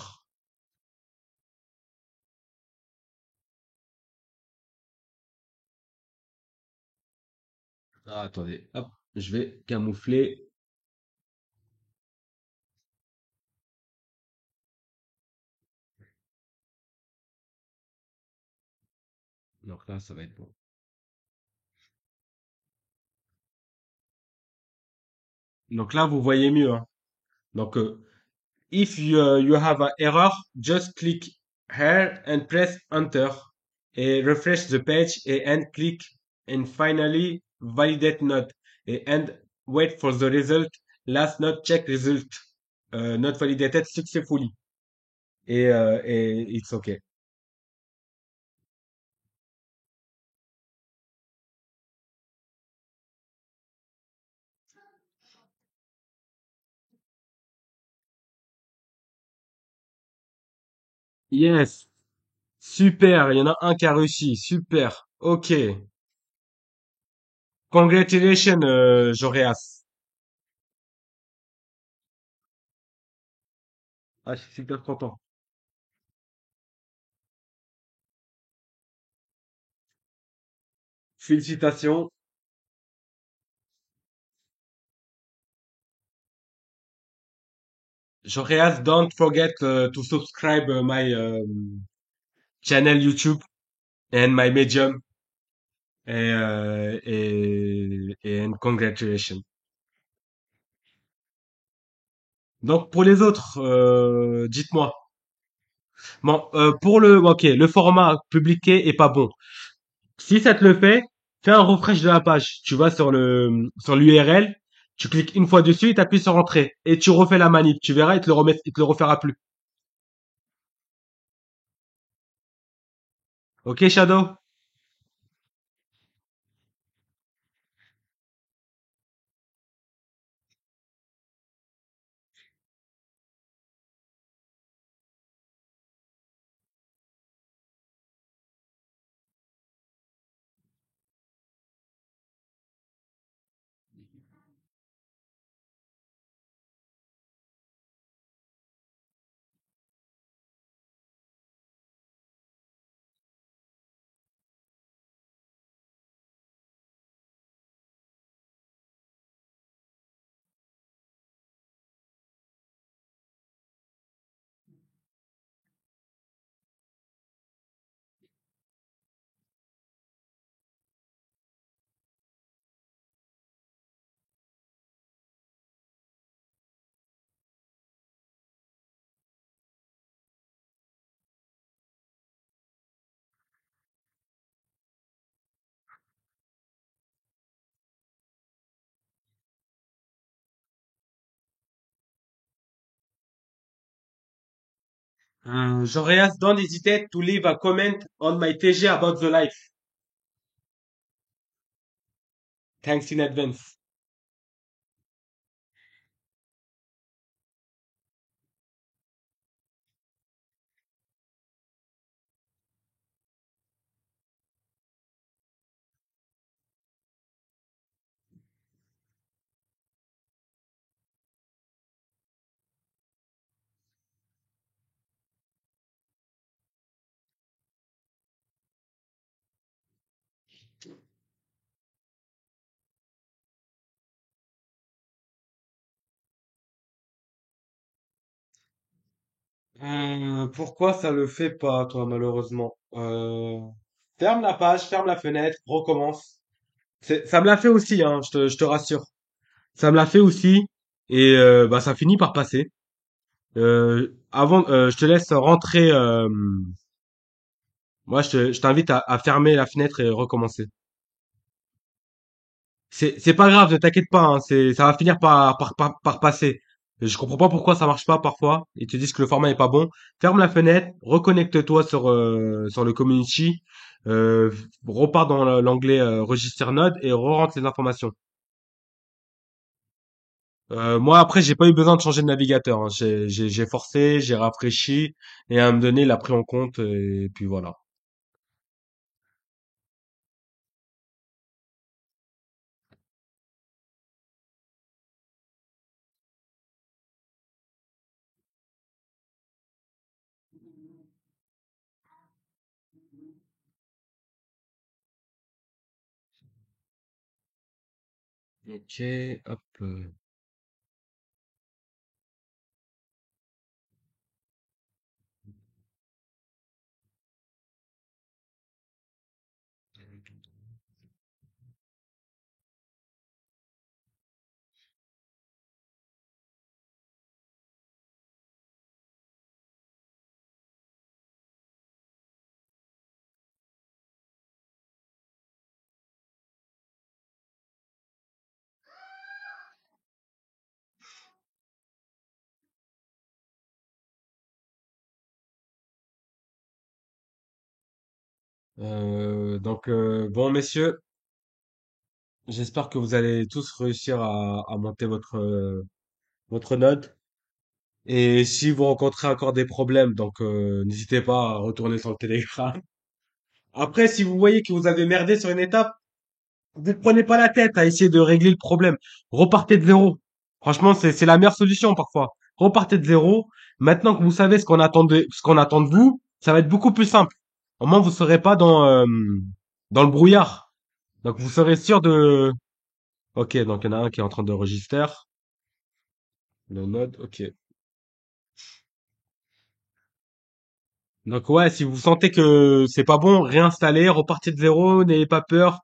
[SPEAKER 1] Ah, attendez, hop, je vais camoufler. Donc là, ça va être bon. Donc là, vous voyez mieux, hein. Donc, if you have an error, just click here and press enter et refresh the page and click and finally validate note and wait for the result. Last note check result. Not validated successfully. Et it's okay. Yes. Super. Il y en a un qui a réussi. Super. Ok. Congratulations, Joreas. Ah, je suis super content. Félicitations. Joreas, don't forget to subscribe my channel YouTube and my Medium. And congratulations. Donc pour les autres, dites-moi. Bon, pour ok, le format publié est pas bon. Si ça te le fait, fais un refresh de la page. Tu vas sur l'URL, tu cliques une fois dessus, tu appuies sur entrée et tu refais la manip. Tu verras, il te le refera plus. Ok, Shadow? Joreas, don't hesitate to leave a comment on my TG about the life. Thanks in advance. Pourquoi ça le fait pas, toi, malheureusement? Ferme la page, ferme la fenêtre, recommence. Ça me l'a fait aussi, hein, je te rassure. Ça me l'a fait aussi, et bah ça finit par passer. Je te laisse rentrer. Moi, je t'invite à fermer la fenêtre et recommencer. C'est pas grave, ne t'inquiète pas, hein, ça va finir par passer. Je comprends pas pourquoi ça marche pas parfois. Ils te disent que le format est pas bon. Ferme la fenêtre, reconnecte-toi sur le community, euh, repars dans l'onglet register node et re-rentre les informations. Moi après j'ai pas eu besoin de changer de navigateur, hein. J'ai forcé, j'ai rafraîchi et à un moment donné il a pris en compte et puis voilà. Ok, hop. Bon, messieurs, j'espère que vous allez tous réussir à monter votre note. Et si vous rencontrez encore des problèmes, n'hésitez pas à retourner sur le Telegram. Après, si vous voyez que vous avez merdé sur une étape, vous ne prenez pas la tête à essayer de régler le problème. Repartez de zéro. Franchement, c'est la meilleure solution parfois. Repartez de zéro. Maintenant que vous savez ce qu'on attend de vous, ça va être beaucoup plus simple. Au moins, vous serez pas dans le brouillard. Donc, vous serez sûr de... Ok, donc il y en a un qui est en train de register. Le node, ok. Donc ouais, si vous sentez que c'est pas bon, réinstallez, repartez de zéro, n'ayez pas peur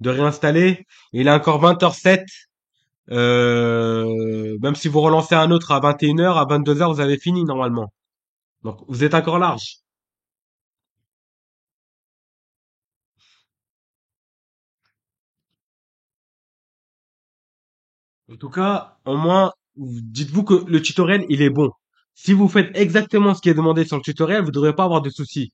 [SPEAKER 1] de réinstaller. Il est encore 20h07. Même si vous relancez un autre à 21h, à 22h, vous avez fini normalement. Donc vous êtes encore large. En tout cas, au moins, dites-vous que le tutoriel, il est bon. Si vous faites exactement ce qui est demandé sur le tutoriel, vous ne devrez pas avoir de soucis.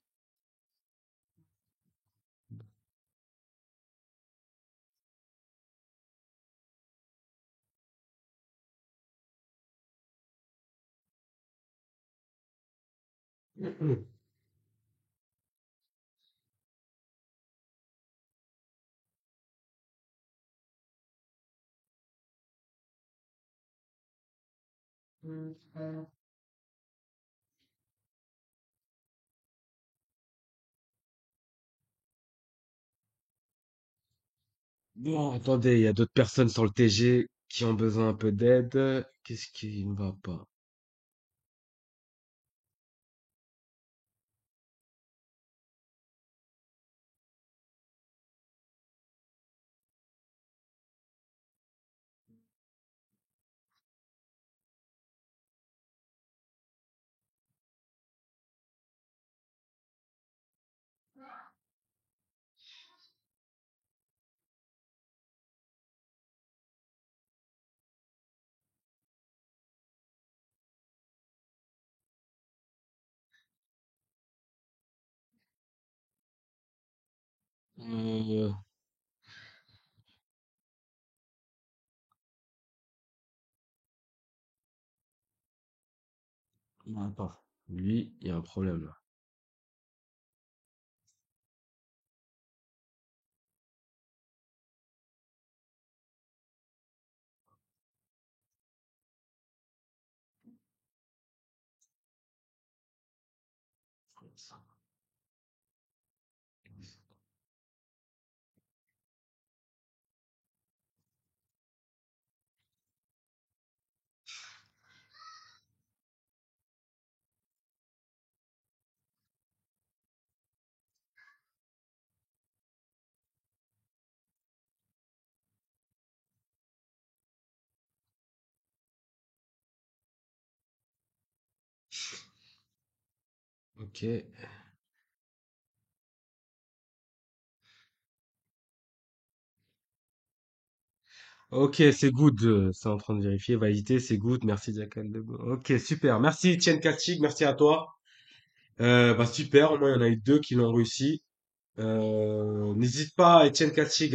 [SPEAKER 1] Bon, attendez, il y a d'autres personnes sur le TG qui ont besoin un peu d'aide. Qu'est-ce qui ne va pas? Euh, attends, lui, il y a un problème là. Ok. Ok, c'est good. C'est en train de vérifier, validé, c'est good. Merci, Jackal. Ok, super. Merci, Etienne Kachik. Merci à toi. Bah, super. Au moins, il y en a eu deux qui l'ont réussi. N'hésite pas, Etienne Kachik,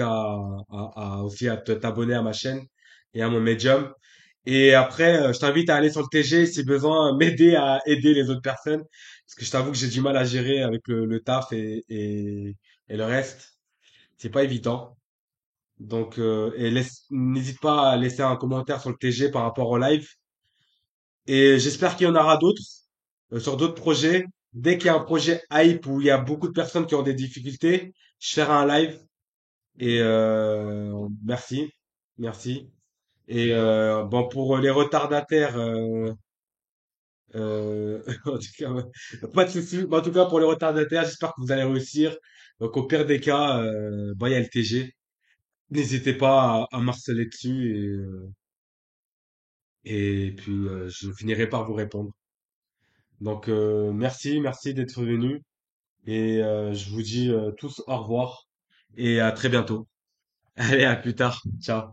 [SPEAKER 1] aussi à t'abonner à ma chaîne et à mon Medium. Et après, je t'invite à aller sur le TG si besoin, m'aider à aider les autres personnes. Parce que je t'avoue que j'ai du mal à gérer avec le taf et le reste. C'est pas évident. N'hésite pas à laisser un commentaire sur le TG par rapport au live. Et j'espère qu'il y en aura d'autres, sur d'autres projets. Dès qu'il y a un projet hype où il y a beaucoup de personnes qui ont des difficultés, je ferai un live. Merci, merci. Bon, pour les retardataires, En tout cas, ouais. Pas de soucis. En tout cas, pour les retardataires, j'espère que vous allez réussir. Donc, au pire des cas, bah, il y a le TG. N'hésitez pas à marceler dessus et puis je finirai par vous répondre. Donc, merci d'être venu et je vous dis tous au revoir et à très bientôt. Allez, à plus tard. Ciao.